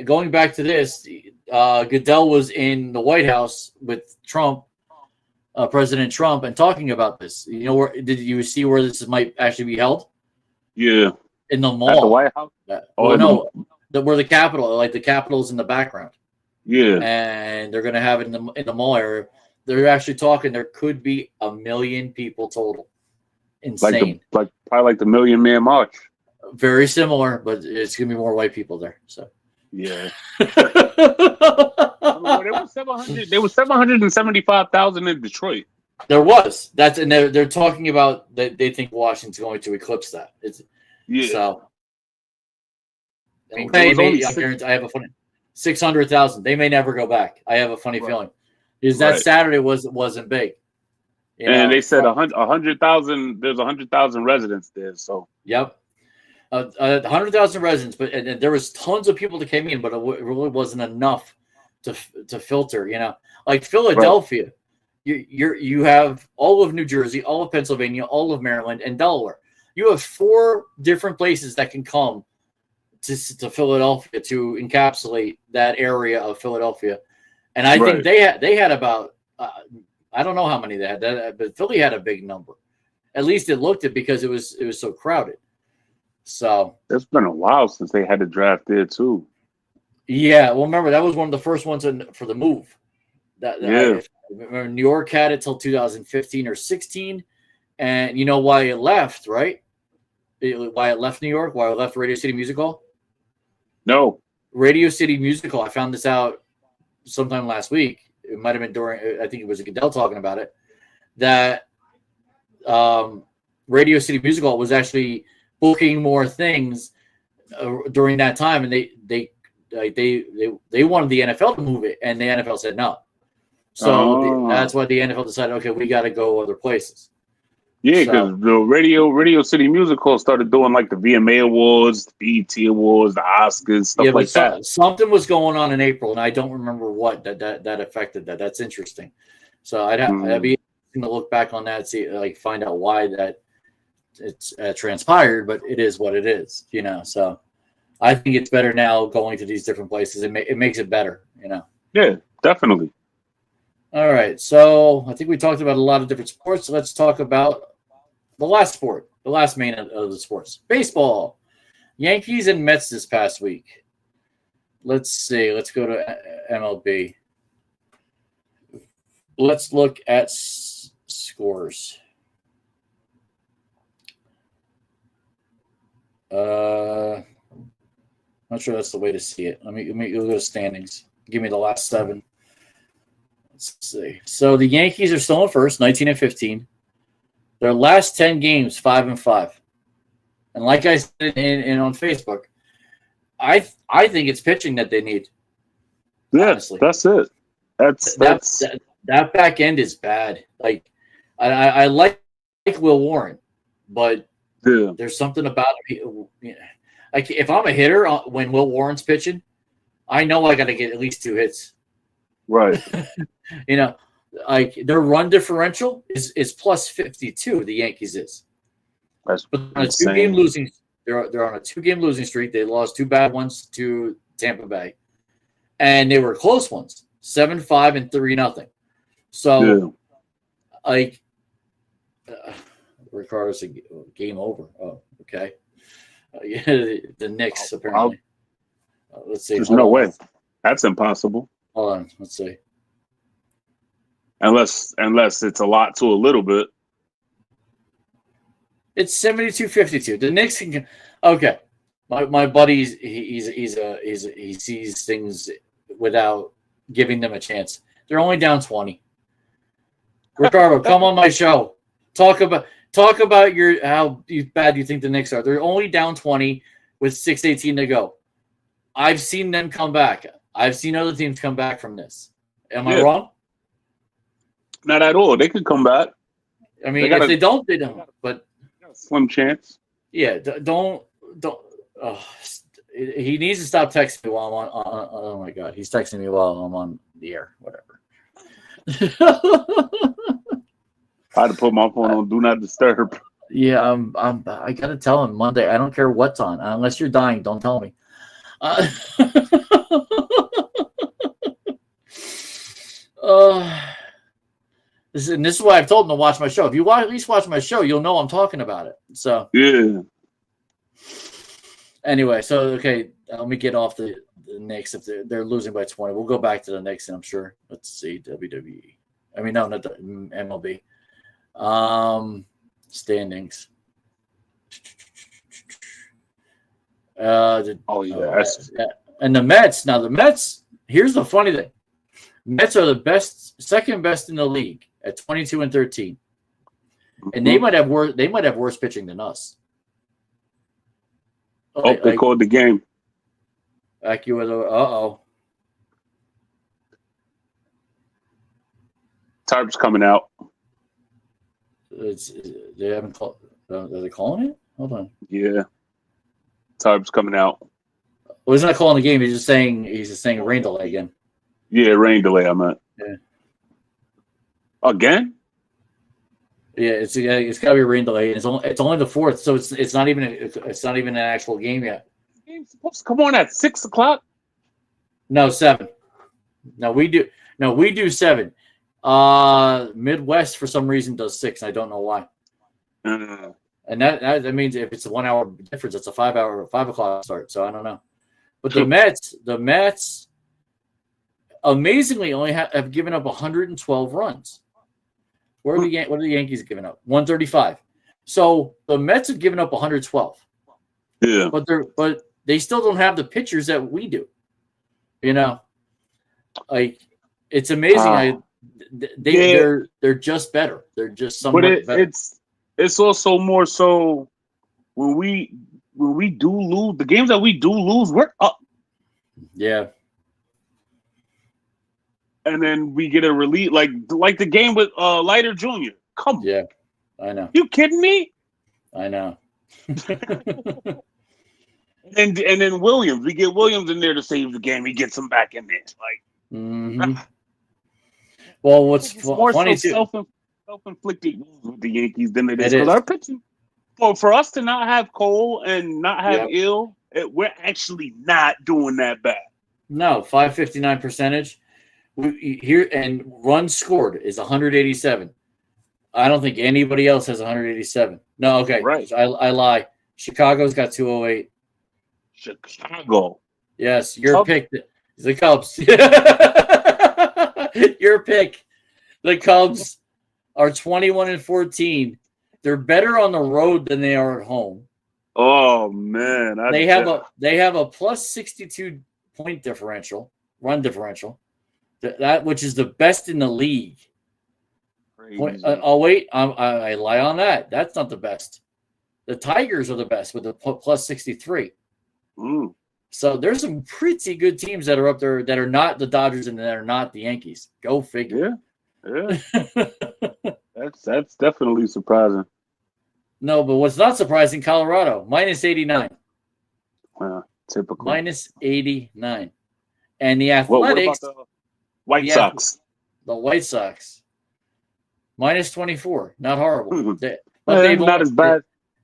going back to this, Goodell was in the White House with Trump, President Trump, and talking about this. You know, did you see where this might actually be held? Yeah, in the mall. At the White House. Where the Capitol, like the Capitol's in the background. Yeah, and they're going to have it in the mall area. They're actually talking. There could be 1 million people total. Insane. Probably like the Million Man March. Very similar, but it's going to be more white people there. So. Yeah. There was 775,000 in Detroit. There was. And they're talking about that they think Washington's going to eclipse that. So. I have a funny 600,000. They may never go back. I have a funny feeling because that Saturday wasn't big. And they said 100,000. There's 100,000 residents there. So. Yep. 100,000 residents, but and there was tons of people that came in, but it really wasn't enough to filter. You know, like Philadelphia, you have all of New Jersey, all of Pennsylvania, all of Maryland, and Delaware. You have 4 different places that can come to Philadelphia to encapsulate that area of Philadelphia, and I think they had about I don't know how many they had, but Philly had a big number. At least it looked it because it was so crowded. So it's been a while since they had a draft there too. Yeah, well, remember that was one of the first ones for the move. I remember New York had it till 2015 or 16, and you know why it left, right? Why it left New York? Why it left Radio City Music Hall? No, Radio City Music Hall. I found this out sometime last week. It might have been during. I think it was Goodell talking about it. That Radio City Music Hall was actually booking more things during that time, and they like they wanted the NFL to move it, and the NFL said no. So that's why the NFL decided, okay, we got to go other places. Yeah, because the Radio City Music Hall started doing like the VMA Awards, the BET Awards, the Oscars, stuff like that. Something was going on in April, and I don't remember what that affected that. That's interesting. So I'd be interesting to look back on that, see, like, find out why that it's transpired. But it is what it is, you know. So I think it's better now going to these different places. It makes it better, you know. Yeah, definitely. All right, so I think we talked about a lot of different sports. So let's talk about the last sport, the last main of the sports. Baseball. Yankees and Mets this past week. Let's see. Let's go to MLB. Let's look at scores. Not sure that's the way to see it. Let me go to standings. Give me the last 7. Let's see. So the Yankees are still in first, 19-15. Their last 10 games, 5-5. And like I said in on Facebook, I think it's pitching that they need. Yeah, honestly. That's it. That back end is bad. Like I like Will Warren, but there's something about him. Like if I'm a hitter when Will Warren's pitching, I know I got to get at least 2 hits. Right. You know, like their run differential is plus 52. The Yankees is. That's but on a 2-game losing. They're on a 2-game losing streak. They lost 2 bad ones to Tampa Bay, and they were close ones, 7-5 and 3-0. So, like, Ricardo's a game over. Oh, okay. Yeah, the Knicks apparently. Let's see. There's no way. That's impossible. Hold on. Let's see. Unless it's a lot to a little bit. It's 72-52. The Knicks can. Okay, my buddy, he sees things without giving them a chance. They're only down 20. Ricardo, come on my show. Talk about how bad you think the Knicks are. They're only down 20 with 6:18 to go. I've seen them come back. I've seen other teams come back from this. Am I wrong? Not at all. They could come back. I mean, if they don't, they don't. But slim chance. Yeah, don't. He needs to stop texting me while I'm on. Oh my God, he's texting me while I'm on the air. Whatever. I had to put my phone on Do Not Disturb. Yeah, I gotta tell him Monday. I don't care what's on, unless you're dying. Don't tell me. This is why I've told him to watch my show. If you at least watch my show, you'll know I'm talking about it. So yeah. Anyway, so okay, let me get off the Knicks. If they're losing by 20, we'll go back to the Knicks, and I'm sure. Let's see, WWE. I mean, no, not the MLB. Standings. And the Mets. Now the Mets. Here's the funny thing: Mets are the second best in the league at 22-13, and they might have worse. They might have worse pitching than us. Oh, they called the game. Tarp's coming out. They haven't called. Are they calling it? Hold on. Yeah. Tarp's coming out. Well, he's not calling the game. He's just saying rain delay again. Yeah, rain delay. I meant. Yeah. Again? Yeah, it's got to be a rain delay. It's only the 4th, so it's not even an actual game yet. The game's supposed to come on at 6:00. No, 7. No, we do 7. Midwest for some reason does 6. I don't know why. And that means if it's a 1 hour difference, it's a 5 o'clock start. So I don't know. But the Mets, amazingly only have given up 112 runs. What are the Yankees giving up? 135. So the Mets have given up 112. Yeah. But they still don't have the pitchers that we do. You know, like it's amazing. They're just better. They're just somewhat better. It's also more so when we do lose the games that we do lose, we're up. Yeah. And then we get a relief, like the game with Leiter Jr. Come on. Yeah, I know. You kidding me? I know. And then Williams, we get Williams in there to save the game. He gets him back in there. Like, well, what's more funny so too? Self-inflicted wounds with the Yankees than it is because our pitching. Well, for us to not have Cole and not have Ill, we're actually not doing that bad. No, 559 percentage. Here and runs scored is 187. I don't think anybody else has 187. No, okay, right. I lie. Chicago's got 208. Chicago. Yes, your pick. The Cubs. Your pick. The Cubs are 21-14. They're better on the road than they are at home. Oh man, they have a plus 62 point differential, run differential. That which is the best in the league. Wait, I lie on that. That's not the best. The Tigers are the best with the plus 63. So there's some pretty good teams that are up there that are not the Dodgers and that are not the Yankees. Go figure. Yeah. That's definitely surprising. No, but what's not surprising, Colorado, minus 89. Typical. Minus 89. And the Athletics. What about the White Sox? The White Sox. Minus 24. Not horrible. Not as bad.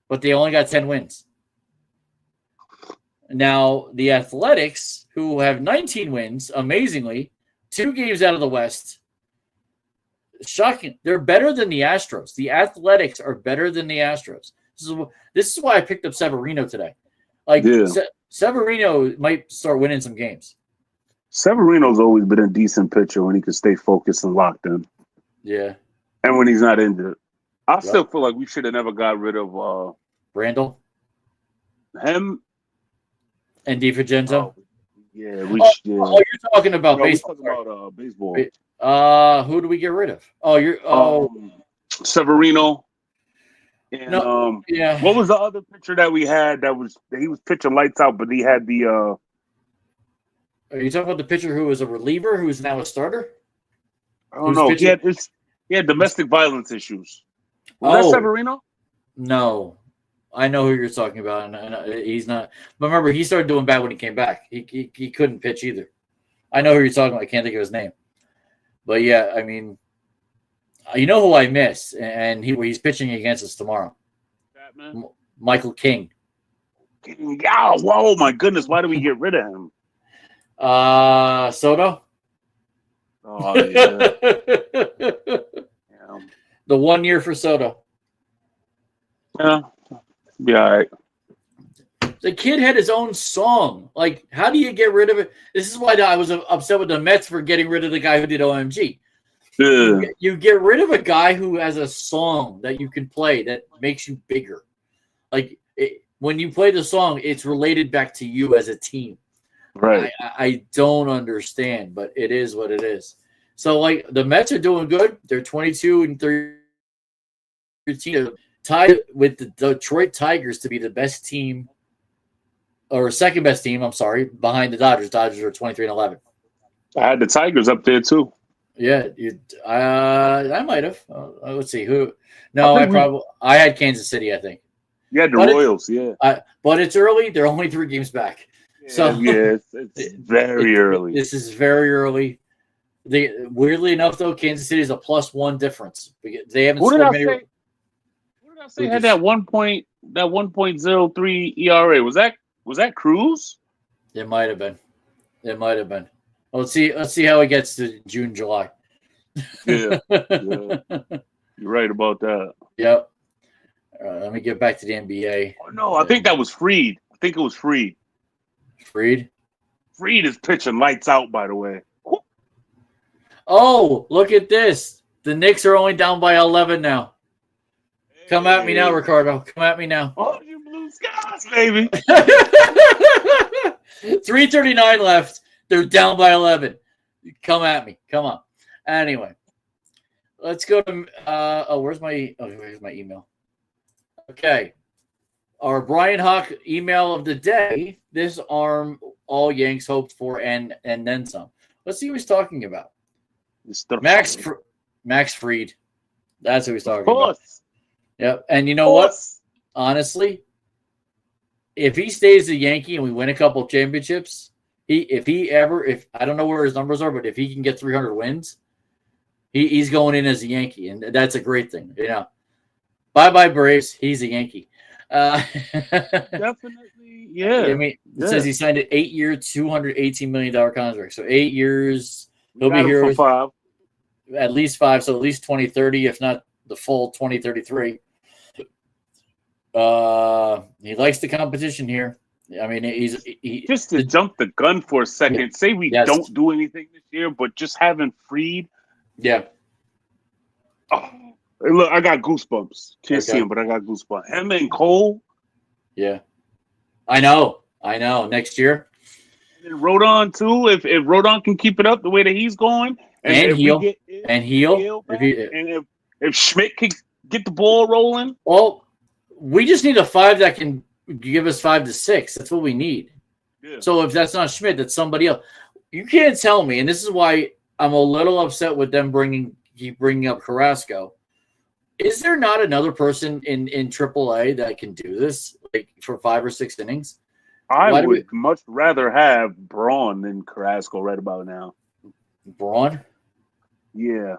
But they only got 10 wins. Now, the Athletics, who have 19 wins, amazingly, 2 games out of the West. Shocking. They're better than the Astros. The Athletics are better than the Astros. This is why I picked up Severino today. Severino might start winning some games. Severino's always been a decent pitcher when he can stay focused and locked in. Yeah. And when he's not injured. I still feel like we should have never got rid of Randall. Him. And DiFrancesco. You're talking about baseball. We're talking about baseball. Who do we get rid of? Severino. And, what was the other pitcher that we had he was pitching lights out, but he had the Are you talking about the pitcher who was a reliever who is now a starter? I don't know. He had domestic violence issues. Was that Severino? No. I know who you're talking about, and he's not. But remember, he started doing bad when he came back. He couldn't pitch either. I know who you're talking about. I can't think of his name. But yeah, I mean, you know who I miss, and he's pitching against us tomorrow. Batman? Michael King. Oh my goodness! Why do we get rid of him? Soto. Oh yeah. The 1 year for Soto. Yeah. Yeah, all right. The kid had his own song. Like, how do you get rid of it? This is why I was upset with the Mets for getting rid of the guy who did OMG. Yeah. You get rid of a guy who has a song that you can play that makes you bigger. Like, when you play the song, it's related back to you as a team. Right. I don't understand, but it is what it is. So, like, the Mets are doing good. They're 22-13, tied with the Detroit Tigers to be the best team, or second best team, I'm sorry, behind the Dodgers. Dodgers are 23-11. I had the Tigers up there, too. Yeah, I might have. Let's see. Who? No, I had Kansas City, I think. You had the Royals, but it's early. They're only 3 games back. So it's very early. This is very early. Weirdly enough, though, Kansas City is a +1 difference. They haven't scored many. What did I say had that 1.03 ERA? Was that Cruz? It might have been. Well, let's see how it gets to June, July. Yeah. You're right about that. Yep. Let me get back to the NBA. Oh, no, I think that was Fried. I think it was Fried. Fried is pitching lights out, by the way. Oh, look at this. The Knicks are only down by 11 now. Come at me now, Ricardo. Come at me now. Oh, you blue skies, baby. 3:39 left. They're down by 11. Come at me. Come on. Anyway, let's go to where's my email? Okay. Our Brian Hawk email of the day. This arm all Yanks hoped for and then some. Let's see what he's talking about. Max Fried. That's who he's talking about. Yep. And you know what? Honestly, if he stays a Yankee and we win a couple championships, if I don't know where his numbers are, but if he can get 300 wins, he's going in as a Yankee, and that's a great thing. You know, bye Braves. He's a Yankee. Definitely, yeah. I mean, it says he signed an 8-year, $218 million contract. So 8 years, he'll be here for 5. At least 5, so at least 2030, if not the full 2033. He likes the competition here. I mean, he just to jump the gun for a second. Yeah, say we don't do anything this year, but just having Fried. Yeah. Oh, look, I got goosebumps. Can't see him, but I got goosebumps. Him and Cole. Yeah. I know. Next year. And Rodon too. If Rodon can keep it up the way that he's going, and Heel. If Schmidt can get the ball rolling. Well, we just need a 5 that can give us 5 to 6. That's what we need. Yeah. So if that's not Schmidt, that's somebody else. You can't tell me, and this is why I'm a little upset with them keep bringing up Carrasco. Is there not another person in AAA that can do this, like for 5 or 6 innings? I would much rather have Braun than Carrasco right about now. Braun? Yeah.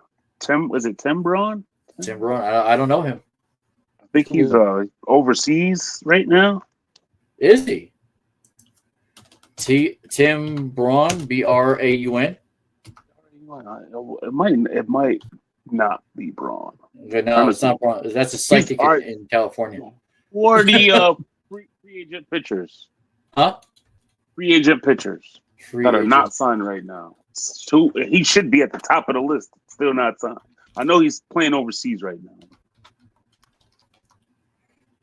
Was it Tim Braun? Tim Braun. I don't know him. I think he's overseas right now. Is he? Tim Braun, Braun? It might not be Braun. No, it's not Braun. That's a psychic in California. Or the free agent pitchers. Huh? Free agent pitchers that are not signed right now. He should be at the top of the list. Still not signed. I know he's playing overseas right now.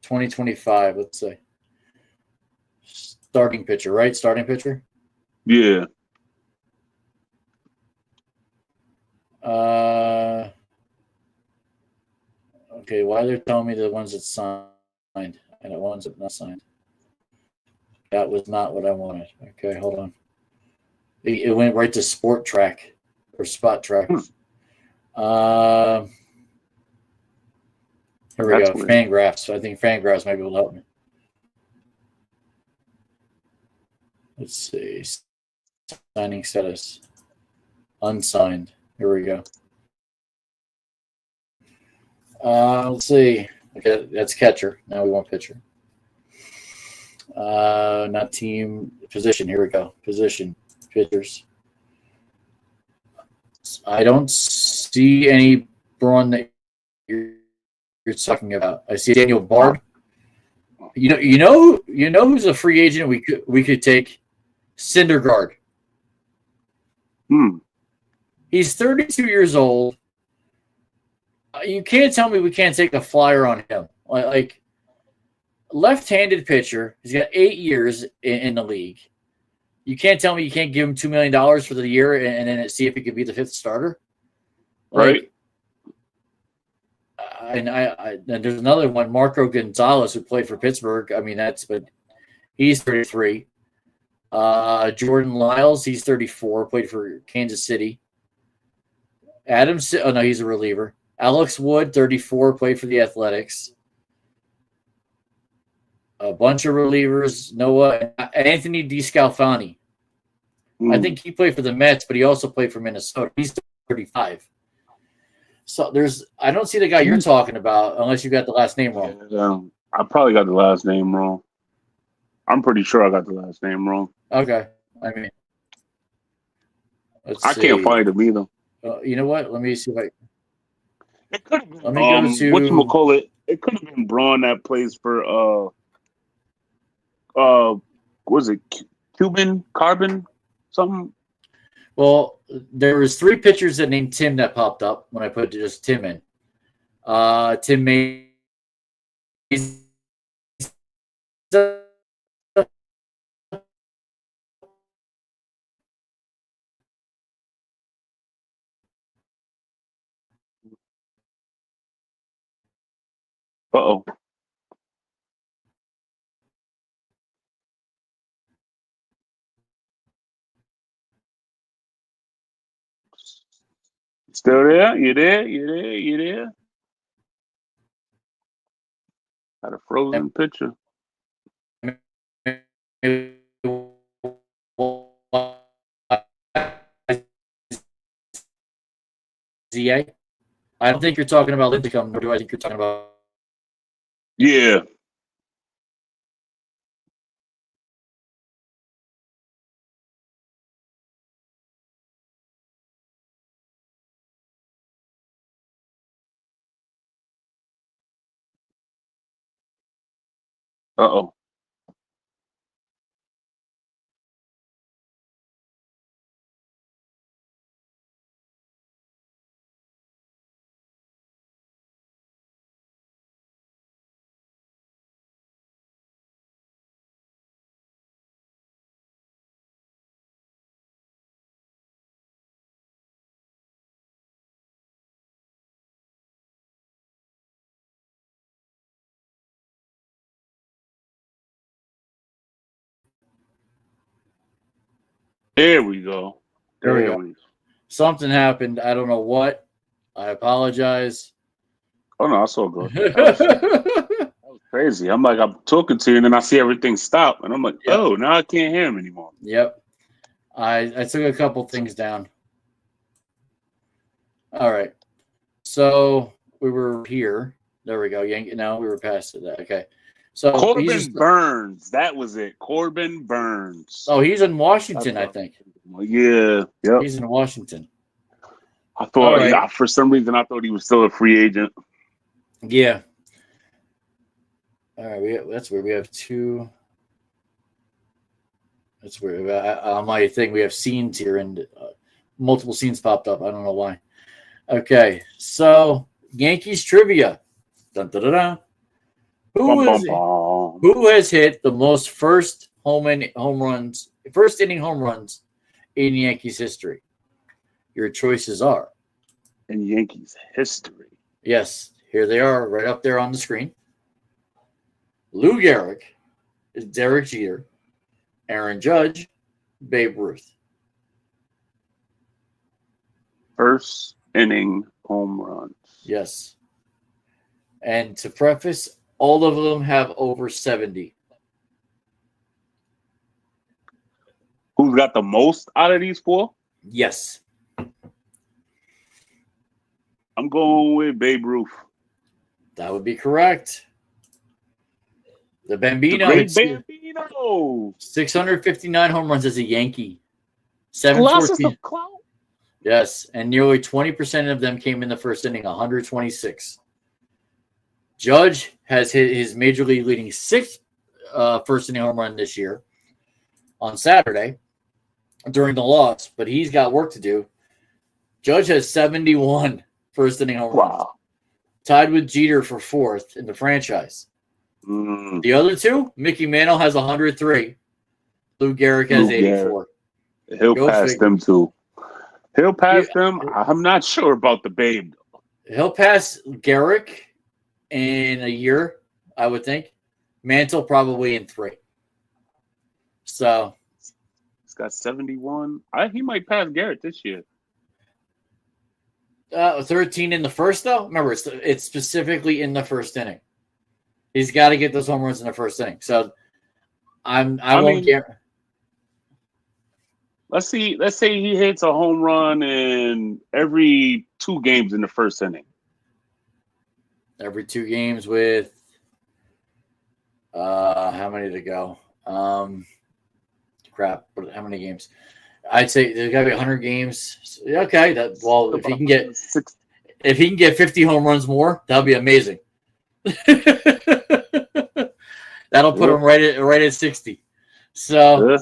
2025, let's say. Starting pitcher, right? Starting pitcher? Yeah. Okay, why they're telling me the ones that signed and the ones that not signed? That was not what I wanted. Okay, hold on. It went right to Spot Track. Here we go. Weird. Fangraphs. I think Fangraphs might be able to help me. Let's see. Signing status. Unsigned. Here we go. Let's see. Okay, that's catcher. Now we want pitcher. Not team. Position. Here we go. Position. Pitchers. I don't see any Braun that you're talking about. I see Daniel Bard. You know who's a free agent we could take? Syndergaard. He's 32 years old. You can't tell me we can't take a flyer on him. Like left-handed pitcher. He's got 8 years in the league. You can't tell me you can't give him $2 million for the year and then see if he could be the 5th starter. Right. And there's another one, Marco Gonzalez, who played for Pittsburgh. I mean, but he's 33. Jordan Lyles, he's 34, played for Kansas City. He's a reliever. Alex Wood, 34, played for the Athletics. A bunch of relievers. Anthony DeScalfani. I think he played for the Mets, but he also played for Minnesota. He's 35. So I don't see the guy you're talking about unless you got the last name wrong. Yeah, I probably got the last name wrong. I'm pretty sure I got the last name wrong. Okay. I mean, I can't find him either. You know what? Let me see if I. It could have been. Whatchamacallit? It could have been Braun that plays for what was it? Cuban Carbon something. Well, there was 3 pitchers that named Tim that popped up when I put just Tim in. Tim Mays. Uh-oh. Still there? You there? You there? You there? Got a frozen picture. ZA? I don't think you're talking about Linthicum, nor do I think you're talking about. Yeah. Uh-oh. There we go. There we go. Something happened. I don't know what. I apologize. Oh, no, that's all good. That was crazy. I'm talking to you, and then I see everything stop, and I'm like, Yep. Oh, now I can't hear him anymore. Yep. I took a couple things down. All right. So we were here. There we go. No, we were past it. Okay. So Corbin Burns. That was it. Corbin Burns. Oh, he's in Washington, I think. Yeah. Yep. He's in Washington. I thought, for some reason, I thought he was still a free agent. Yeah. All right. That's where we have two. That's where on my thing we have scenes here, and multiple scenes popped up. I don't know why. Okay. So Yankees trivia. Dun, dun, dun, dun. Who has hit the most first inning home runs in Yankees history? Your choices are in Yankees history. Yes, here they are, right up there on the screen. Lou Gehrig, Derek Jeter, Aaron Judge, Babe Ruth. First inning home runs. Yes. And to preface, all of them have over 70. Who's got the most out of these four? Yes. I'm going with Babe Ruth. That would be correct. The Bambino. The great Bambino. 659 home runs as a Yankee. 714. Yes, and nearly 20% of them came in the first inning, 126. Judge has hit his major league leading sixth first inning home run this year on Saturday during the loss, but he's got work to do. Judge has 71 first inning home runs, tied with Jeter for fourth in the franchise. The other two, Mickey Mantle has 103. Lou Gehrig has 84. He'll pass them too. He'll pass them. I'm not sure about the Babe. He'll pass Gehrig in a year, I would think. Mantle probably in 3. So he's got 71. He might pass Garrett this year. 13 in the first, though. Remember, it's specifically in the first inning. He's got to get those home runs in the first inning. So I won't guarantee. Let's say he hits a home run in every 2 games in the first inning. Every 2 games with how many to go? Crap. How many games? I'd say there's got to be 100 games. Okay. If he can get 50 home runs more, that'll be amazing. That'll put him right at 60. So,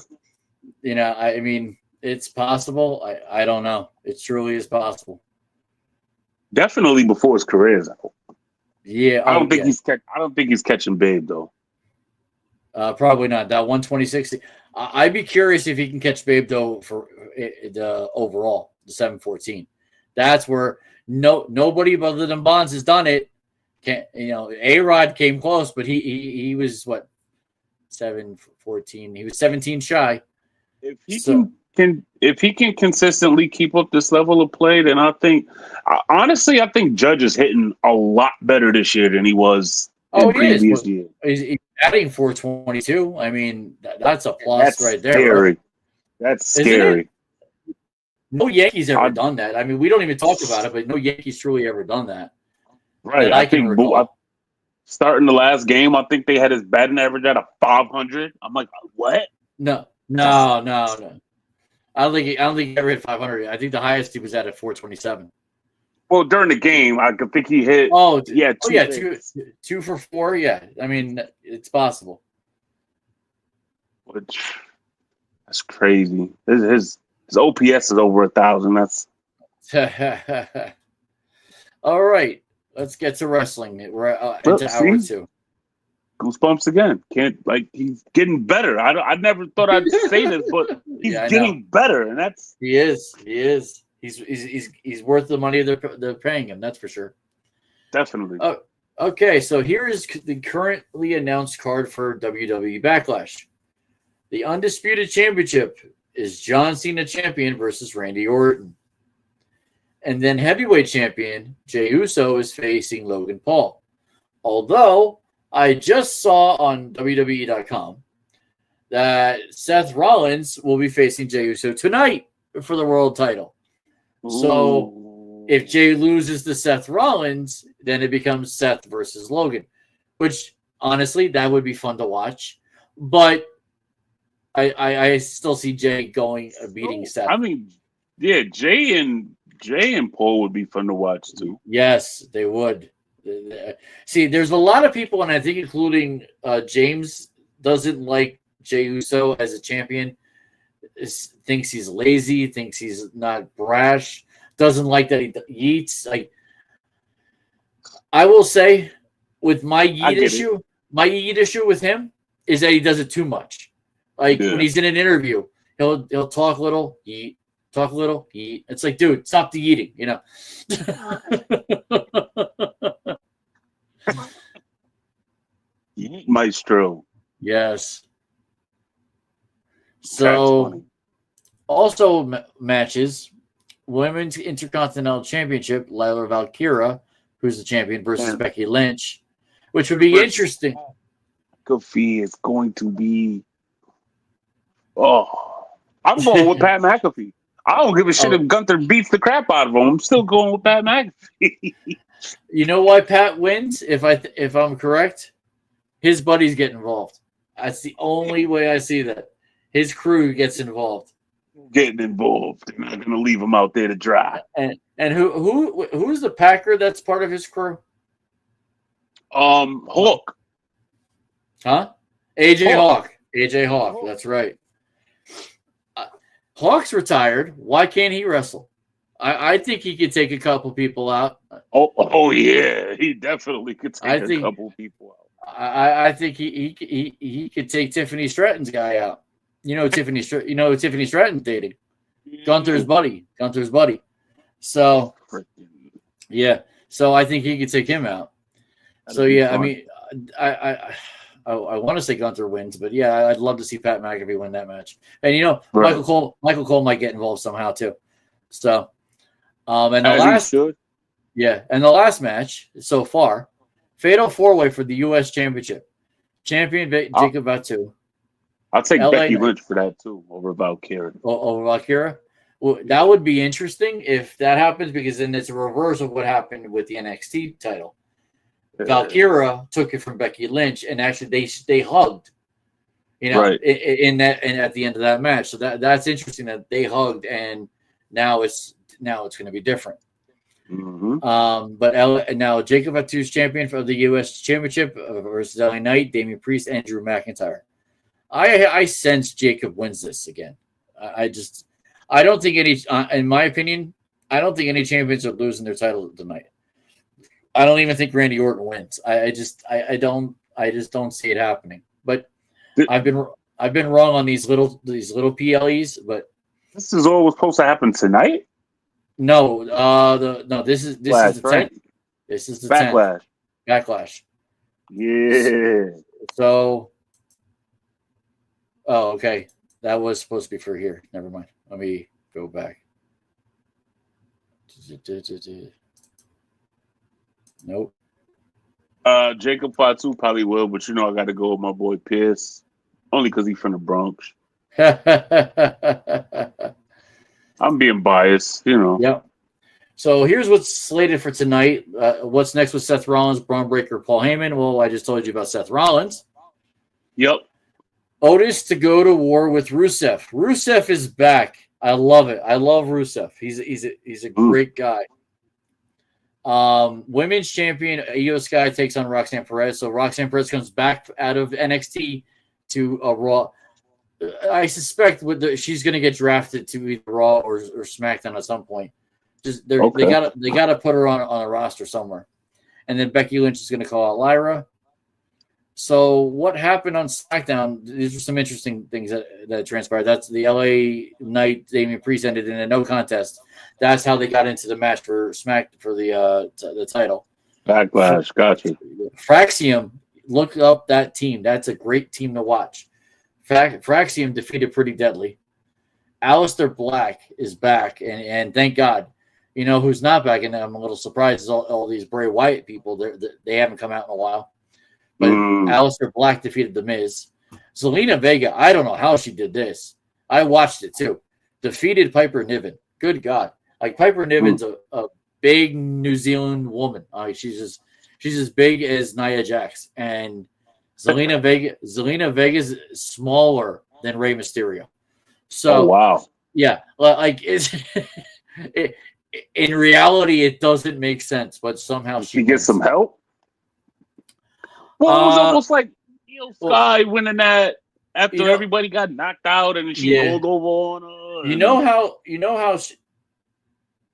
I mean, it's possible. I don't know. It truly is possible. Definitely before his career is out. Yeah, I don't think he's catching Babe though. Probably not. That 126. I'd be curious if he can catch Babe though for the overall, the 714. That's where nobody other than Bonds has done it. A-Rod came close, but he was what, 714. He was 17 shy. If he can if he can consistently keep up this level of play, then I think Judge is hitting a lot better this year than he was in previous years. He's adding 422. I mean, that's a plus that's right there. Scary. Right? That's scary. No Yankees ever done that. I mean, we don't even talk about it, but no Yankees truly ever done that. Right. I think starting the last game, I think they had his batting average at a 500. I'm like, what? No. I don't think he ever hit 500. I think the highest he was at 427. Well, during the game, I could think he hit. Two for 4. Yeah, I mean, it's possible. That's crazy. His OPS is over 1,000. That's all right. Let's get to wrestling. We're into hour 2. Goosebumps again. He's getting better. I never thought I'd say this, but he's getting better, and that's he is. He's worth the money they're paying him. That's for sure. Definitely. Okay, so here is the currently announced card for WWE Backlash. The Undisputed Championship is John Cena champion versus Randy Orton. And then heavyweight champion Jey Uso is facing Logan Paul. Although I just saw on WWE.com that Seth Rollins will be facing Jey Uso tonight for the world title. Ooh. So if Jey loses to Seth Rollins, then it becomes Seth versus Logan, which honestly, that would be fun to watch. But I still see Jey beating Seth. I mean, yeah, Jey and Paul would be fun to watch too. Yes, they would. See, there's a lot of people, and I think including James, doesn't like Jey Uso as a champion. Thinks he's lazy, thinks he's not brash, doesn't like that he eats. Like, I will say, with my yeet issue with him is that he does it too much. Like when he's in an interview, he'll talk a little, eat, talk a little, eat. It's like, dude, stop the eating, you know. Maestro. Yes. So, also matches, Women's Intercontinental Championship, Layla Valkyria, who's the champion, versus Becky Lynch, which would be interesting. McAfee is going to be. Oh, I'm going with Pat McAfee. I don't give a shit if Gunther beats the crap out of him. I'm still going with Pat McAfee. You know why Pat wins? If I'm correct, his buddies get involved. That's the only way I see that. His crew gets involved. Getting involved. They're not going to leave him out there to dry. And who's the Packer that's part of his crew? Hawk. Huh? AJ Hawk. AJ Hawk. That's right. Hawk's retired. Why can't he wrestle? I think he could take a couple people out. Oh yeah, he definitely could take a couple people out. I think he could take Tiffany Stratton's guy out. You know Tiffany Stratton's dating Gunther's buddy. So yeah, so I think he could take him out. So yeah, I mean, I want to say Gunther wins, but yeah, I'd love to see Pat McAfee win that match. And you know, right. Michael Cole might get involved somehow too. So, and the last match so far, Fatal 4-Way for the U.S. Championship. Champion Jacob Fatu. I'll take Becky Lynch for that too over Valkyria. Over Valkyria? Well, that would be interesting if that happens, because then it's a reverse of what happened with the NXT title. Valkyria took it from Becky Lynch, and actually they hugged, you know, right. in at the end of that match. So that's interesting that they hugged, and now it's going to be different. Mm-hmm. But now Jacob Fatu's champion for the U.S. Championship versus LA Knight, Damian Priest, and Drew McIntyre. I sense Jacob wins this again. I don't think any, in my opinion, I don't think any champions are losing their title tonight. I don't even think Randy Orton wins. I just don't see it happening. But I've been wrong on these little PLEs. But this is all supposed to happen tonight. No, this is the 10th. This is the Backlash. 10th. Backlash. Yeah. So. Oh, okay. That was supposed to be for here. Never mind. Let me go back. Nope. Jacob Fatu probably will, but I got to go with my boy Pierce, only because he's from the Bronx. I'm being biased, Yep. So here's what's slated for tonight. What's next with Seth Rollins, Braun Breaker, Paul Heyman? Well, I just told you about Seth Rollins. Yep. Otis to go to war with Rusev. Rusev is back. I love it. I love Rusev. He's a great guy. Women's champion Io Sky takes on Roxanne Perez. So Roxanne Perez comes back out of NXT to Raw. I suspect she's going to get drafted to either Raw or SmackDown at some point. They gotta put her on a roster somewhere, and then Becky Lynch is going to call out Lyra. So what happened on SmackDown? These are some interesting things that transpired. That's the LA Knight Damian Priest ended in a no contest. That's how they got into the match for the title. Backlash, gotcha. Fraxium, look up that team. That's a great team to watch. Fraxium defeated Pretty Deadly. Aleister Black is back, and thank God. You know who's not back, and I'm a little surprised. Is all these Bray Wyatt people. They haven't come out in a while. But Aleister Black defeated The Miz. Zelina Vega, I don't know how she did this. I watched it too. Defeated Piper Niven. Good God. Like Piper Niven's a big New Zealand woman. She's as big as Nia Jax. And Zelina Vega's smaller than Rey Mysterio. So wow. Yeah. Like in reality, it doesn't make sense, but somehow she gets some help. Well, it was almost like Io Sky winning that after everybody got knocked out, and she rolled over on her. You know how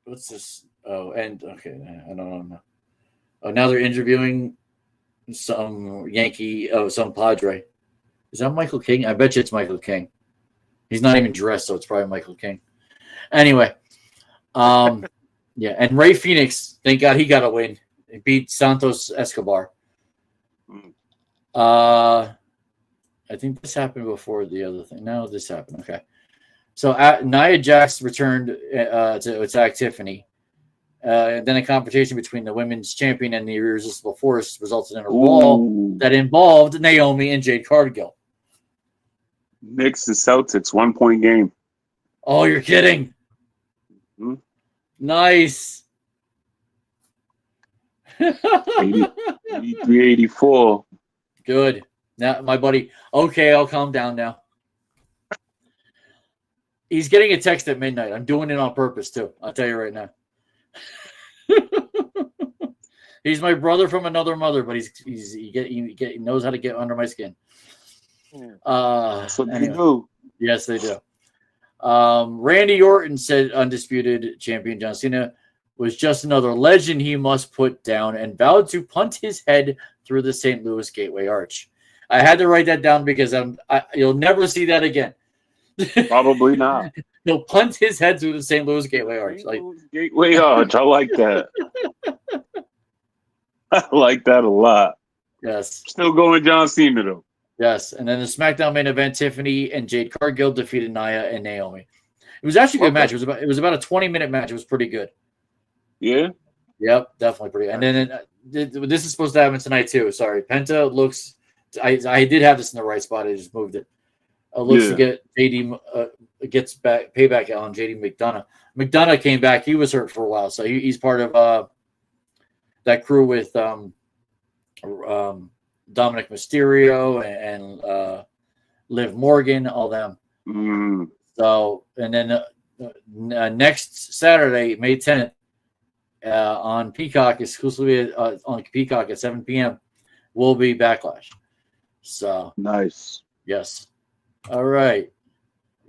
what's this? Oh, and okay, I don't know. Oh, now they're interviewing some Yankee, some Padre. Is that Michael King? I bet you it's Michael King. He's not even dressed, so it's probably Michael King. Anyway, yeah, and Ray Phoenix, thank God he got a win. He beat Santos Escobar. I think this happened before the other thing. No, this happened. Okay. So Nia Jax returned to attack Tiffany. And then a confrontation between the women's champion and the Irresistible Force resulted in a brawl that involved Naomi and Jade Cargill. Knicks and Celtics, 1-point game. Oh, you're kidding. Mm-hmm. Nice. 83-84. Good. Now, my buddy, okay, I'll calm down now. He's getting a text at midnight. I'm doing it on purpose, too. I'll tell you right now. He's my brother from another mother, but he knows how to get under my skin. That's what anyway. they do. Yes, they do. Randy Orton said undisputed champion John Cena was just another legend he must put down and vowed to punt his head through the St. Louis Gateway Arch. I had to write that down because you'll never see that again. Probably not. He'll punt his head through the St. Louis Gateway Arch. Gateway Arch. I like that. I like that a lot. Yes. Still going John Cena, though. Yes. And then the SmackDown main event, Tiffany and Jade Cargill defeated Nia and Naomi. It was actually a good match. It was about a 20-minute match. It was pretty good. Yeah? Yep, definitely pretty good. And then this is supposed to happen tonight, too. Sorry. Penta looks – I did have this in the right spot. I just moved it. Looks to get JD gets back payback on JD McDonough. McDonough came back. He was hurt for a while, so he's part of that crew with Dominic Mysterio and Liv Morgan, all them. So, and then next Saturday, May 10th, on Peacock, exclusively on Peacock at 7 p.m., will be Backlash. So nice. Yes. All right.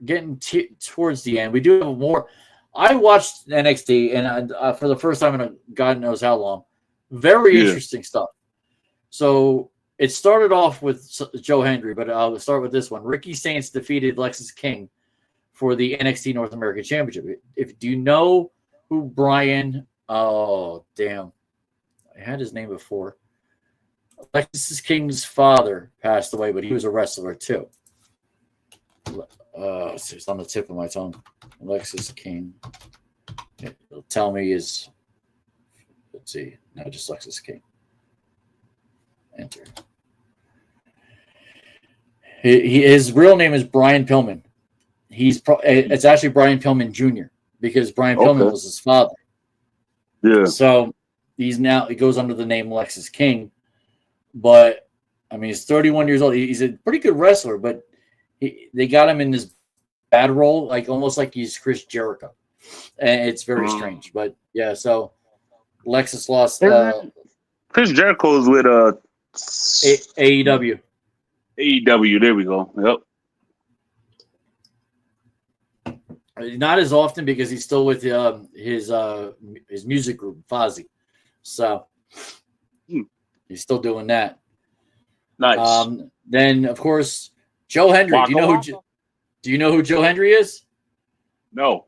Getting towards the end. We do have more. I watched NXT and for the first time in God knows how long. Very interesting stuff. So it started off with Joe Hendry, but I'll start with this one. Ricky Saints defeated Lexis King for the NXT North American Championship. Do you know who Brian? Oh, damn. I had his name before. Lexis King's father passed away, but he was a wrestler too. It's on the tip of my tongue. Alexis King. It'll tell me is. Let's see. No, just Alexis King. Enter. His real name is Brian Pillman. It's actually Brian Pillman Jr. because Brian Pillman was his father. Yeah. So he goes under the name Alexis King, but I mean he's 31 years old. He's a pretty good wrestler, but they got him in this bad role, like almost like he's Chris Jericho, and it's very strange. But yeah, so Alexis lost. Chris Jericho's with AEW. AEW. There we go. Yep. Not as often because he's still with his music group Fozzy, so he's still doing that. Nice. Then of course Joe Hendry. Do you know who Joe Hendry is? No.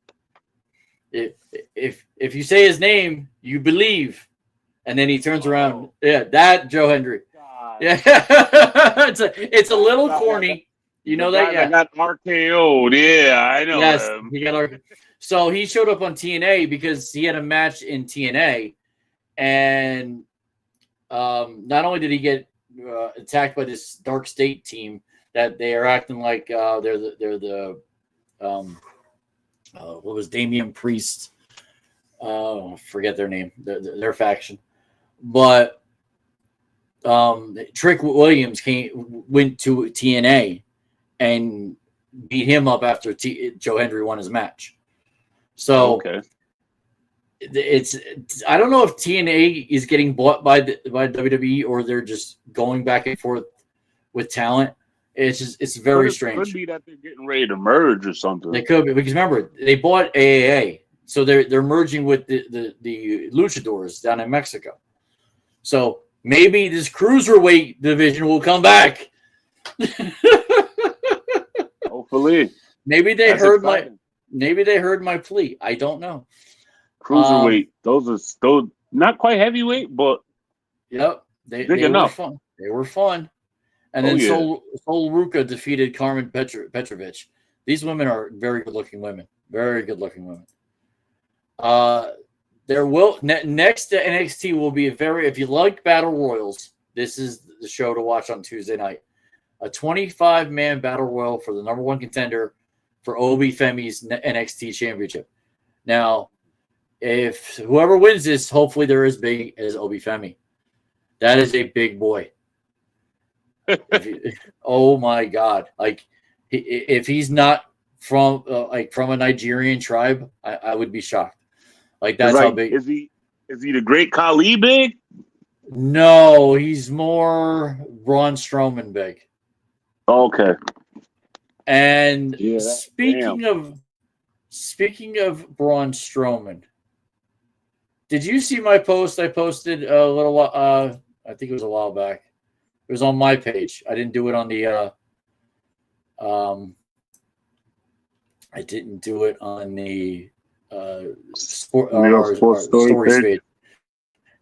If you say his name, you believe, and then he turns around. Yeah, that Joe Hendry. God. Yeah, it's a little corny. You know that? Yeah. I got RKO'd. Yeah, I know. Yes, he got So he showed up on TNA because he had a match in TNA, and not only did he get attacked by this Dark State team that they are acting like they're the what was Damian Priest? Forget their name, their faction, but Trick Williams went to TNA and beat him up after Joe Hendry won his match. So it's I don't know if TNA is getting bought by WWE or they're just going back and forth with talent. It's very strange. It could be that they're getting ready to merge or something. They could be because remember they bought AAA, so they're merging with the Luchadors down in Mexico. So maybe this cruiserweight division will come back. Hopefully, maybe they heard my plea. I don't know. Cruiserweight, those not quite heavyweight, but yep, they were fun. They were fun. And then Sol Ruka defeated Carmen Petrovich. These women are very good-looking women. Very good-looking women. There will next to NXT will be if you like battle royals, this is the show to watch on Tuesday night. A 25-man battle royal for the number one contender for Obi Femi's NXT championship. Now, if whoever wins this, hopefully they're as big as Obi Femi. That is a big boy. Oh my God! Like if he's not from from a Nigerian tribe, I would be shocked. Like that's how big is he? Is he the Great Khali big? No, he's more Braun Strowman big. Okay. And speaking of Braun Strowman, did you see my post? I posted a little while. I think it was a while back. It was on my page. I didn't do it on the I didn't do it on the sports stories page.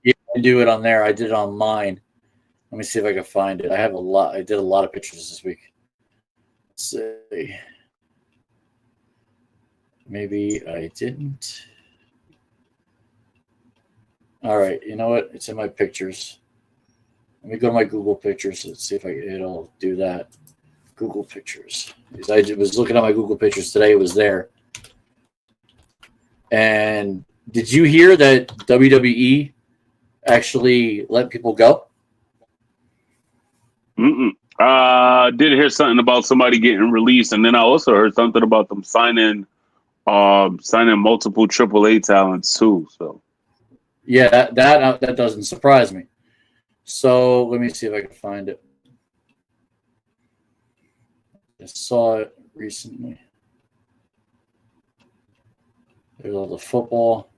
Yeah, I do it on there. I did it on mine. Let me see if I can find it. I did a lot of pictures this week. Let's see. Maybe I didn't. All right. You know what? It's in my pictures. Let me go to my Google Pictures. Let's see if it'll do that. Google Pictures. Because I was looking at my Google Pictures today. It was there. And did you hear that WWE actually let people go? Did hear something about somebody getting released, and then I also heard something about them signing multiple AAA talents too. So yeah, that doesn't surprise me. So let me see if I can find it. I saw it recently. There's all the football.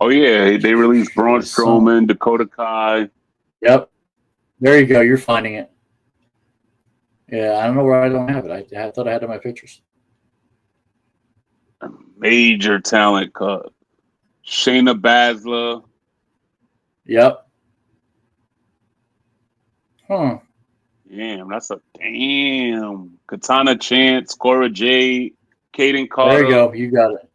Oh yeah, they released Braun Strowman, Dakota Kai. Yep. There you go. You're finding it. Yeah, I don't know where I don't have it. I thought I had it in my pictures. A major talent cut. Shayna Baszler. Yep. Huh. Damn. Katana Chance, Cora Jade, Kaden Carter. There you go. You got it.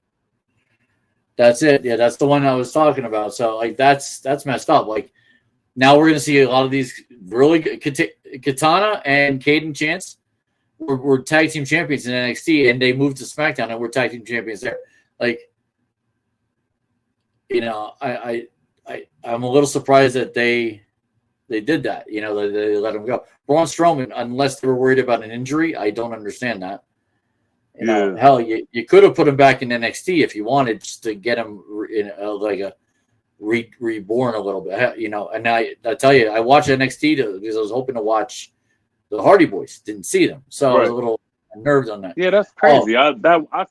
That's it. Yeah, that's the one I was talking about. So like that's messed up. Like now we're gonna see a lot of these really good Katana and Caden Chance were tag team champions in NXT, and they moved to SmackDown, and we're tag team champions there. Like, you know, I'm a little surprised that they did that. You know, they let him go. Braun Strowman, unless they were worried about an injury, I don't understand that. You know, hell, you could have put him back in NXT if you wanted, just to get him in like a reborn a little bit. You know, and I tell you, I watched NXT because I was hoping to watch the Hardy Boys. Didn't see them, so I was a little nerved on that. Yeah, that's crazy. I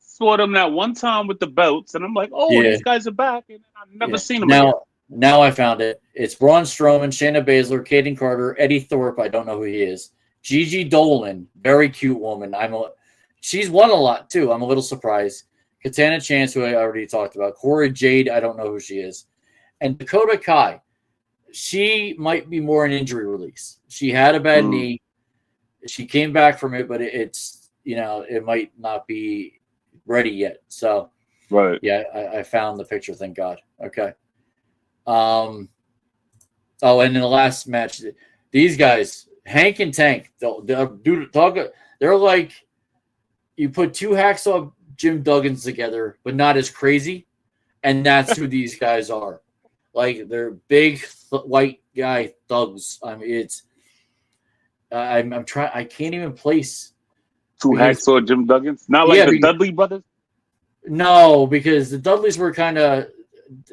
saw them that one time with the belts, and I'm like, these guys are back, and I've never seen them again. Now I found it. It's Braun Strowman, Shayna Baszler, Caden Carter, Eddie Thorpe. I don't know who he is. Gigi Dolan, very cute woman. She's won a lot too. I'm a little surprised. Katana Chance, who I already talked about. Cora Jade, I don't know who she is. And Dakota Kai, she might be more an injury release. She had a bad knee. She came back from it, but it's, you know, it might not be ready yet. So, yeah, I found the picture. Thank God. Okay. And in the last match, these guys, Hank and Tank, they're like, you put two Hacksaw Jim Duggins together, but not as crazy, and that's who these guys are. Like, they're big white guy thugs. I mean, I'm trying. I can't even place two Hacksaw Jim Duggins. Not like the Dudley brothers. No, because the Dudleys were kind of.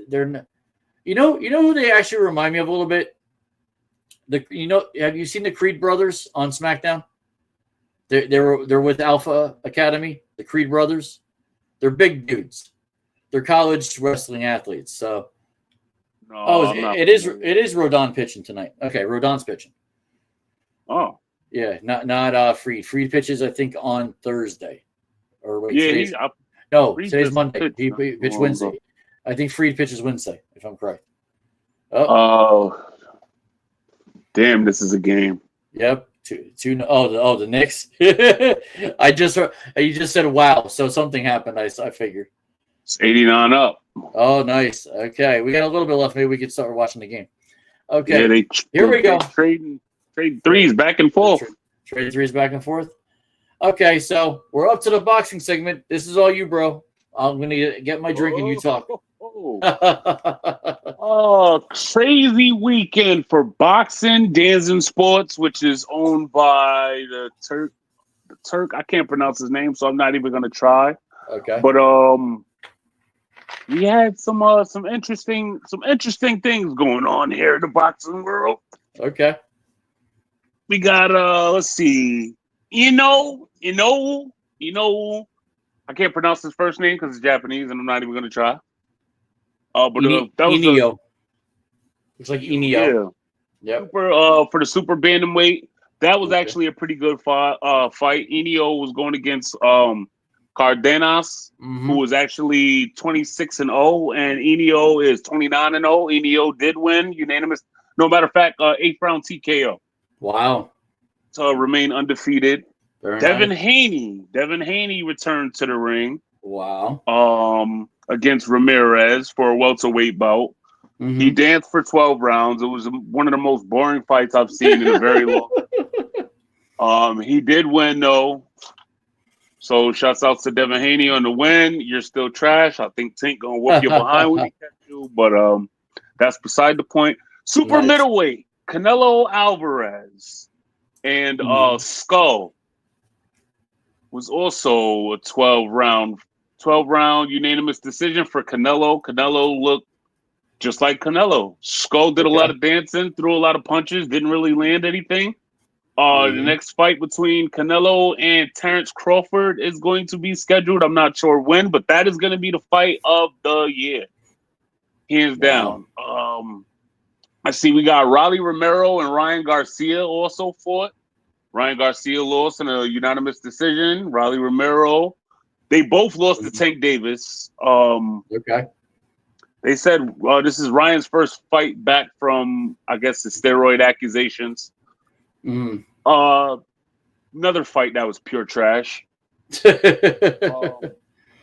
They're. You know who they actually remind me of a little bit. Have you seen the Creed brothers on SmackDown? They're with Alpha Academy, the Creed brothers. They're big dudes. They're college wrestling athletes. So, it is Rodon pitching tonight. Okay, Rodon's pitching. Oh, yeah, not Freed. Freed pitches, I think, on Thursday. Or wait, today's Monday. He pitched Wednesday. I think Freed pitches Wednesday, if I'm correct. Oh, damn! This is a game. Yep. The Knicks. You just said wow, so something happened. I figured. It's 89 up. Oh, nice. Okay, we got a little bit left. Maybe we could start watching the game. Okay, yeah, here we go. Trade threes back and forth. Trade threes back and forth. Okay, so we're up to the boxing segment. This is all you, bro. I'm gonna get my drink and you talk. Crazy weekend for boxing. Danzen Sports, which is owned by the Turk. I can't pronounce his name, so I'm not even gonna try. Okay. But we had some interesting things going on here in the boxing world. Okay. We got let's see, I can't pronounce his first name because it's Japanese, and I'm not even gonna try. But that was Inio. It's like Inio. Yeah. For the super bantamweight, that was actually a pretty good fight. Inio was going against Cardenas, who was actually 26-0, and Inio is 29-0. Inio did win unanimous, no matter of fact, 8th round TKO. Wow. To remain undefeated. Devin nice. Haney returned to the ring. Wow. Against Ramirez for a welterweight bout. He danced for 12 rounds. It was one of the most boring fights I've seen in a very long time. He did win, though. So, shouts out to Devin Haney on the win. You're still trash. I think Tink going to whoop you behind when he catch you. But that's beside the point. Super middleweight, Canelo Alvarez and Skull was also a 12-round unanimous decision for Canelo. Canelo looked just like Canelo. Skull did a lot of dancing, threw a lot of punches, didn't really land anything. The next fight between Canelo and Terrence Crawford is going to be scheduled. I'm not sure when, but that is going to be the fight of the year. Hands down. I see we got Rolly Romero and Ryan Garcia also fought. Ryan Garcia lost in a unanimous decision. Rolly Romero, they both lost to Tank Davis. They said this is Ryan's first fight back from, I guess, the steroid accusations. Another fight that was pure trash.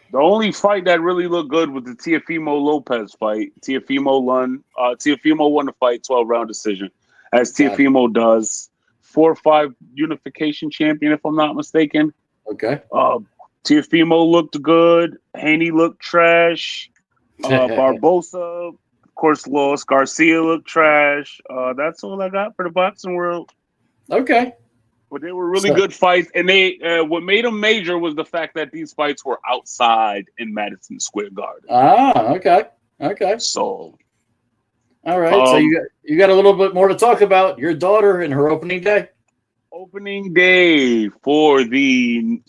The only fight that really looked good was the Teofimo Lopez fight. Teofimo won the fight 12-round decision, as Teofimo does. 4-5 unification champion, if I'm not mistaken. Okay. Teofimo looked good. Haney looked trash. Barbosa, of course, lost. Garcia looked trash. That's all I got for the boxing world. Okay. But they were really good fights, and they what made them major was the fact that these fights were outside in Madison Square Garden. Okay. So, all right. So you got a little bit more to talk about. Your daughter and her opening day. Opening day for the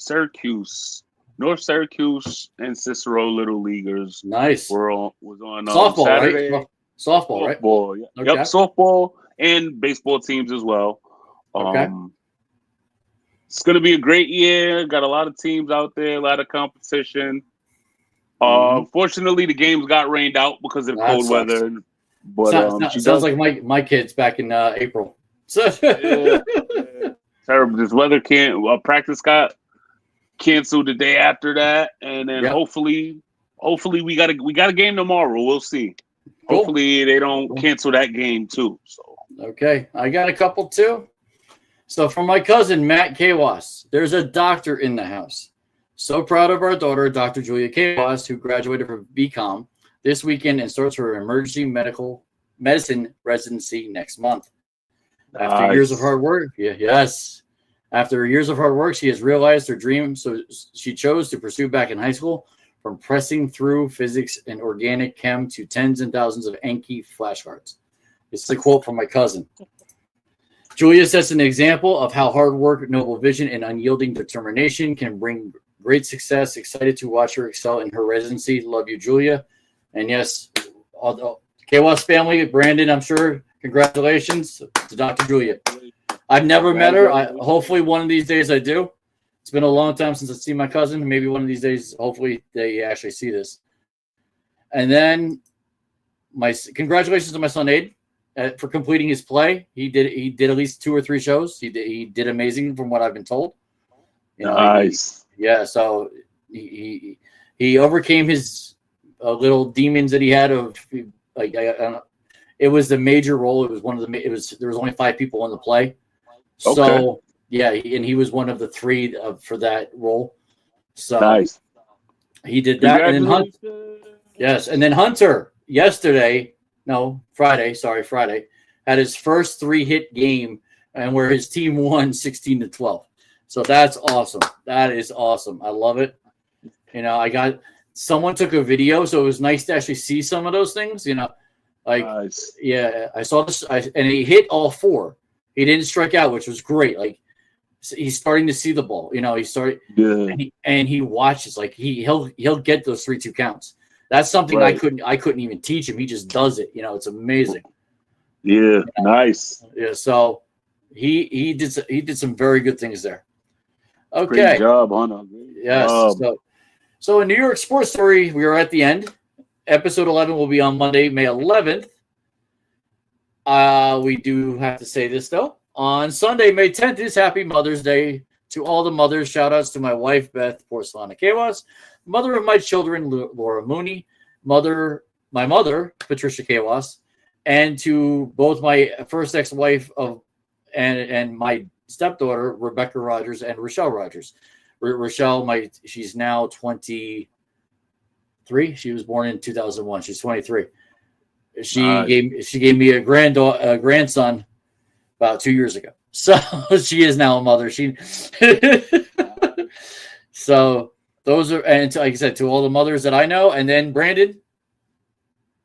North Syracuse and Cicero Little Leaguers. Nice. Was on softball, Saturday. Right? Softball, right? Softball, yeah. Okay. Yep, softball and baseball teams as well. Okay. It's going to be a great year. Got a lot of teams out there, a lot of competition. Fortunately, the games got rained out because of the cold weather. But sounds like my kids back in April. Yeah. Terrible. This weather practice got canceled the day after that, and then hopefully we got a game tomorrow. We'll see. Cool. Hopefully they don't cancel that game too. So okay, I got a couple too. So from my cousin, Matt Kawas, there's a doctor in the house. So proud of our daughter, Dr. Julia Kawas, who graduated from BCom this weekend and starts her emergency medicine residency next month. After years of hard work, After years of hard work, she has realized her dream, so she chose to pursue back in high school, from pressing through physics and organic chem to tens and thousands of Anki flashcards. It's a quote from my cousin. Julia sets an example of how hard work, noble vision, and unyielding determination can bring great success. Excited to watch her excel in her residency. Love you, Julia. And yes, Kawas family, Brandon, I'm sure, congratulations to Dr. Julia. I've never met her. Hopefully one of these days I do. It's been a long time since I've seen my cousin. Maybe one of these days, hopefully they actually see this. And then congratulations to my son, Aid. For completing his play. He did at least 2 or 3 shows. He did amazing from what I've been told. Nice. So he overcame his little demons that he had of like I don't know. It was the major role. It was there was only 5 people in the play. So and he was one of the 3 for that role. So nice. He did that, and then Hunter Friday, had his first 3-hit game, and where his team won 16-12. So that's awesome. That is awesome. I love it. Someone took a video, so it was nice to actually see some of those things. Nice. Yeah, I saw this, and he hit all 4. He didn't strike out, which was great. Like, he's starting to see the ball. He started, and he watches. Like he'll get those 3-2 counts. That's something I couldn't even teach him. He just does it. It's amazing. Yeah, nice. Yeah, so he did some very good things there. Okay. Great job, Hunter. Yes. So in New York Sports Story, we are at the end. Episode 11 will be on Monday, May 11th. We do have to say this though. On Sunday, May 10th is Happy Mother's Day to all the mothers. Shout outs to my wife, Beth Porcelana Kawas, mother of my children, Laura Mooney, my mother, Patricia Kawas, and to both my first ex-wife and my stepdaughter, Rebecca Rogers and Rochelle Rogers. Rochelle, she's now 23. She was born in 2001. She's 23. She gave me a grandson about 2 years ago. So she is now a mother. So those are, and like I said, to all the mothers that I know. And then Brandon.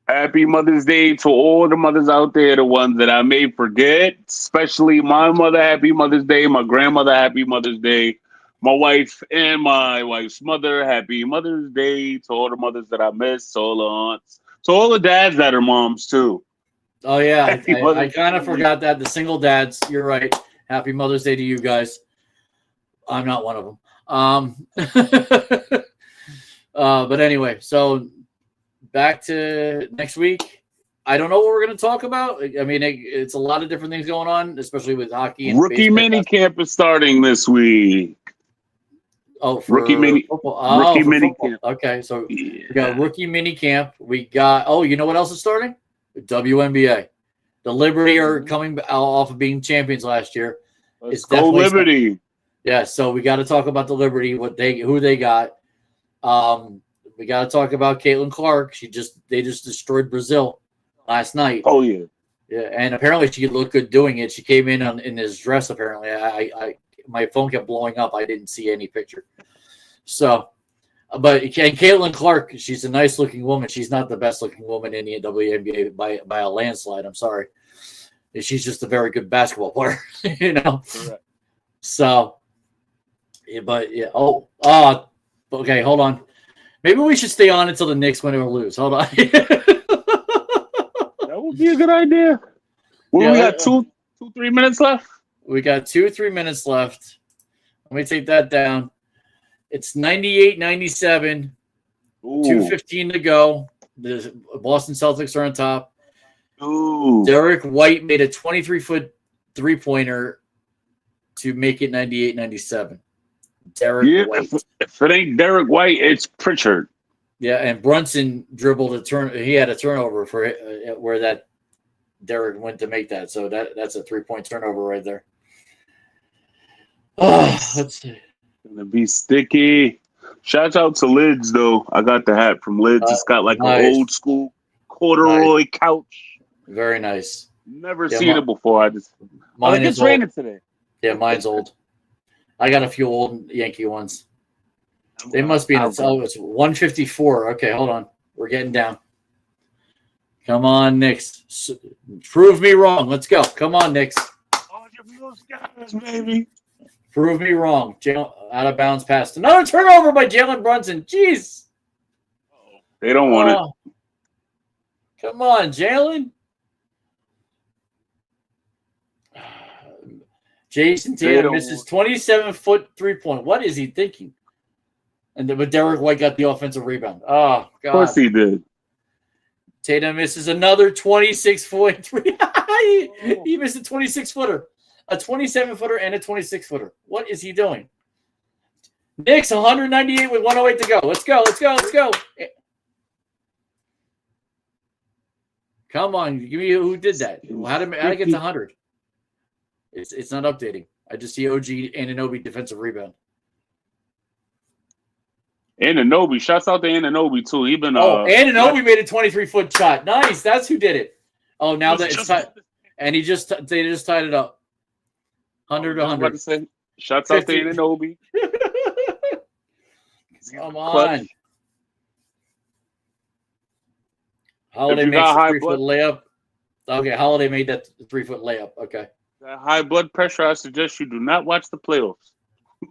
Happy Mother's Day to all the mothers out there, the ones that I may forget, especially my mother. Happy Mother's Day. My grandmother, Happy Mother's Day. My wife and my wife's mother, Happy Mother's Day. To all the mothers that I miss, to all the aunts, to all the dads that are moms too. Oh yeah, I kind of forgot that. The single dads, you're right. Happy Mother's Day to you guys. I'm not one of them. But anyway, so back to next week. I don't know what we're going to talk about. I mean, it's a lot of different things going on, especially with hockey and rookie mini camp is starting this week. Oh, for rookie mini football. Oh, rookie for mini football. camp. Okay, so we got rookie mini camp. We got you know what else is starting? The WNBA. The Liberty are coming off of being champions last year. It's definitely Liberty. Yeah, so we got to talk about the Liberty, who they got. We got to talk about Caitlin Clark. They just destroyed Brazil last night. Oh yeah, yeah, and apparently she looked good doing it. She came in this dress. Apparently, my phone kept blowing up. I didn't see any picture. So, but Caitlin Clark, she's a nice looking woman. She's not the best looking woman in the WNBA by a landslide. I'm sorry. She's just a very good basketball player, you know. Correct. So, but yeah. Okay. Hold on. Maybe we should stay on until the Knicks win or lose. Hold on. That would be a good idea. We got 3 minutes left. We got 3 minutes left. Let me take that down. It's 98-97. 2:15 to go. The Boston Celtics are on top. Ooh. Derek White made a 23-foot three-pointer to make it 98-97. Derek White. If it ain't Derek White, it's Pritchard. Yeah, and Brunson dribbled a turn. He had a turnover for where that Derek went to make that. So that's a 3-point turnover right there. Oh, let's see. Gonna be sticky. Shout out to Lids though. I got the hat from Lids. It's got like an old school corduroy couch. Very nice. Never seen it before. I think it's raining today. Yeah, mine's old. I got a few old Yankee ones. They must be it's 154. Okay, hold on. We're getting down. Come on, Knicks. Prove me wrong. Let's go. Come on, Knicks. All your blue skies, baby. Prove me wrong. Out of bounds pass. Another turnover by Jalen Brunson. Jeez. They don't want it. Come on, Jalen. Jason Tatum misses 27-foot 3-point. What is he thinking? But Derek White got the offensive rebound. Oh, God. Of course he did. Tatum misses another 26-foot 3. He missed a 26-footer. A 27-footer and a 26-footer. What is he doing? Knicks 198 with 108 to go. Let's go. Let's go. Let's go. Come on. Give me who did that. How did I get to 100? It's not updating. I just see OG Anunoby defensive rebound. Anunoby. Shouts out to Anunoby, too. Anunoby made a 23-foot shot. Nice. That's who did it. Oh, now that it's tied. And they just tied it up. 100 to 100. Shouts out to Anunoby. Come on. Holiday makes a 3-foot layup. Okay, Holiday made that 3-foot layup. Okay. That high blood pressure, I suggest you do not watch the playoffs.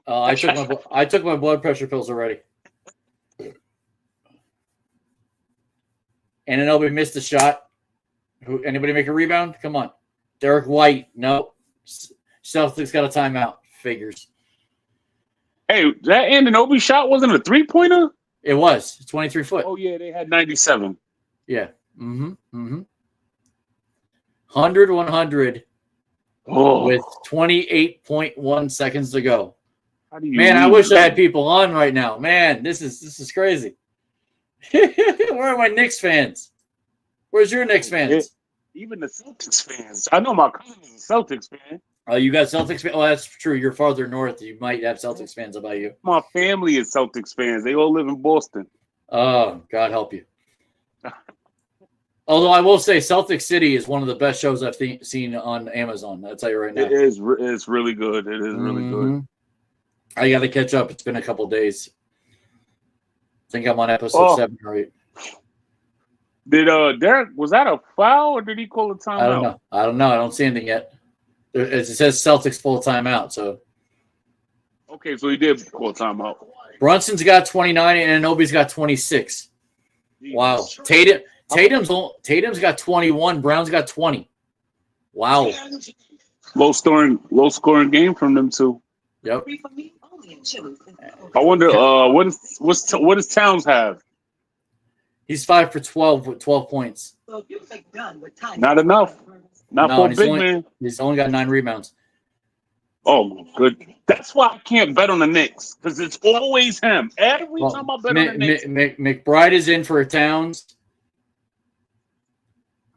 I took my blood pressure pills already. Anunoby missed a shot. Anybody make a rebound? Come on. Derek White. No. Celtics got a timeout. Figures. Hey, that Anunoby shot wasn't a 3-pointer? It was. 23 foot. Oh, yeah. They had 97. Yeah. 100-100 with 28.1 seconds to go. Man, I wish I had people on right now. Man, this is crazy. Where are my Knicks fans? Where's your Knicks fans? Even the Celtics fans. I know my cousin is a Celtics fan. Oh, you got Celtics fans? Oh, that's true. You're farther north. You might have Celtics fans about you. My family is Celtics fans. They all live in Boston. Oh, God help you. Although I will say Celtic City is one of the best shows I've seen on Amazon. I'll tell you right now. It is. It's really good. It is really good. I got to catch up. It's been a couple days. I think I'm on episode 7 or 8. Did Derek, was that a foul or did he call a timeout? I don't know. I don't see anything yet. It says Celtics full timeout. So. Okay, so he did call timeout. Brunson's got 29 and Anunoby's got 26. Wow. Tatum's got 21. Brown's got 20. Wow. Low scoring game from them two. Yep. I wonder what does Towns have? He's 5 for 12 with 12 points. Not enough. Not for a big man. He's only got 9 rebounds. Oh, good. That's why I can't bet on the Knicks because it's always him. Every time I bet on the Knicks, McBride is in for Towns.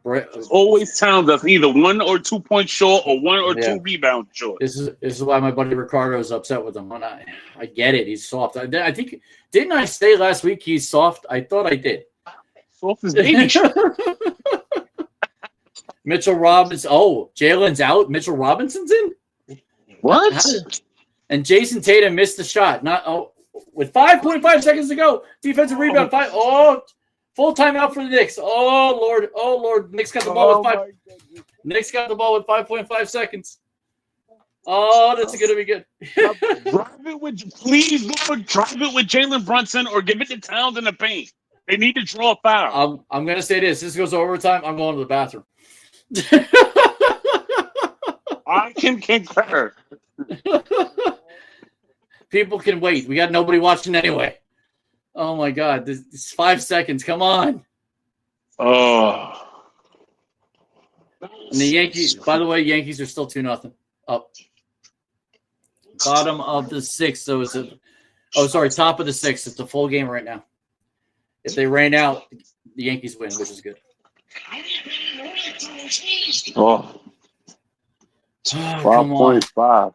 It's always Towns that's either 1 or 2 points short or 1 or 2 rebounds short. This is why my buddy Ricardo is upset with him. I get it. He's soft. I think didn't I say last week he's soft? I thought I did. Soft as baby. Mitchell Robinson. Oh, Jalen's out. Mitchell Robinson's in. What? And Jason Tatum missed the shot. With 5.5 seconds to go. Defensive rebound. Full timeout for the Knicks. Oh Lord. Knicks got the ball with 5. Knicks got the ball with 5.5 seconds. Oh, this is gonna be good. Drive it with Jalen Brunson or give it to Towns in the paint. They need to draw a foul. I'm gonna say this. This goes to overtime. I'm going to the bathroom. I can concur. People can wait. We got nobody watching anyway. Oh my God! This is 5 seconds. Come on. Oh. And the Yankees. By the way, Yankees are still 2-0 up. Bottom of the 6th. So it's top of the 6th. It's a full game right now. If they rain out, the Yankees win, which is good. Oh. 5.5.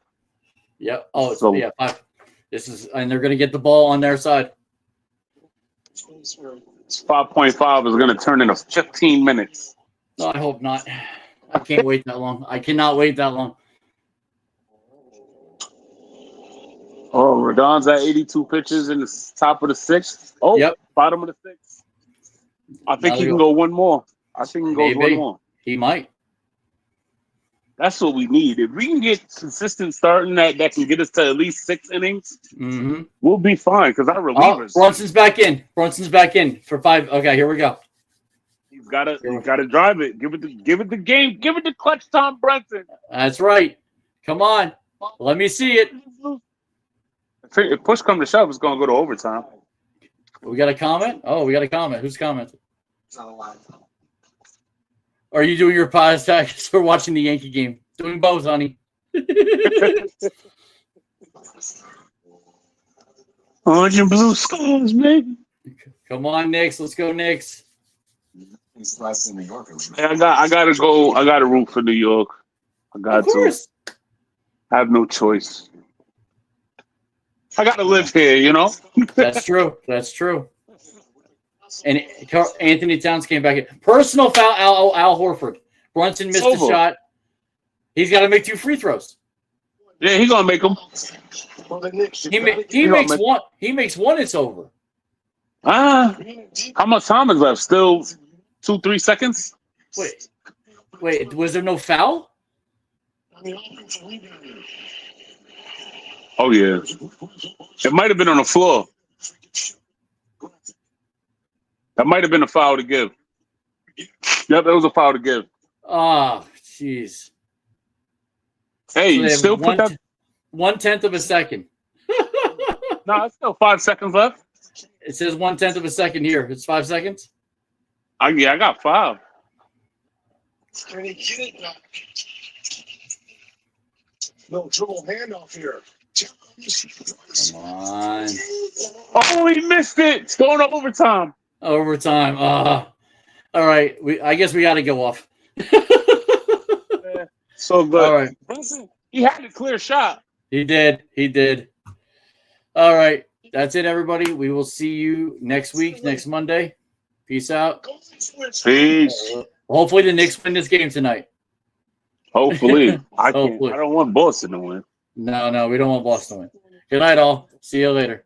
Yeah. Oh, it's 5. And they're going to get the ball on their side. 5.5 is going to turn into 15 minutes. No, I hope not. I can't wait that long. I cannot wait that long. Oh, Rodon's at 82 pitches in the top of the 6th. Oh, yep. Bottom of the 6th. I think he can go one more. I think he can go one more. He might. That's what we need. If we can get consistent starting that can get us to at least 6 innings, we'll be fine because our relievers. Brunson's back in. For 5. Okay, here we go. He's got to drive it. Give it the game. Give it to clutch Tom Brunson. That's right. Come on. Let me see it. If push comes to shove, it's going to go to overtime. We got a comment? Oh, we got a comment. Who's commenting? Are you doing your podcast or watching the Yankee game? Doing both, honey. Orange and blue skies, baby. Come on, Knicks. Let's go, Knicks. Hey, I gotta go. I gotta root for New York. I got to. I have no choice. I gotta live here, you know. That's true. And Anthony Towns came back in. Personal foul, Al Horford. Brunson missed the shot. He's got to make 2 free throws. Yeah, he's gonna make them. He makes one. He makes one. It's over. How much time is left? Still 2-3 seconds. Wait. Was there no foul? Oh yeah. It might have been on the floor. That might have been a foul to give. Yep, that was a foul to give. Oh, jeez. Hey, so you still put that 1/10 of a second. No, it's still 5 seconds left. It says 1/10 of a second here. It's 5 seconds. I got 5. No dribble handoff here. Come on. Oh, he missed it. It's going to overtime. Overtime. All right. I guess we got to go off. So good. All right. He had a clear shot. He did. All right. That's it, everybody. We will see you next week, next Monday. Peace out. Peace. Hopefully the Knicks win this game tonight. Hopefully. I don't want Boston to win. No, we don't want Boston to win. Good night, all. See you later.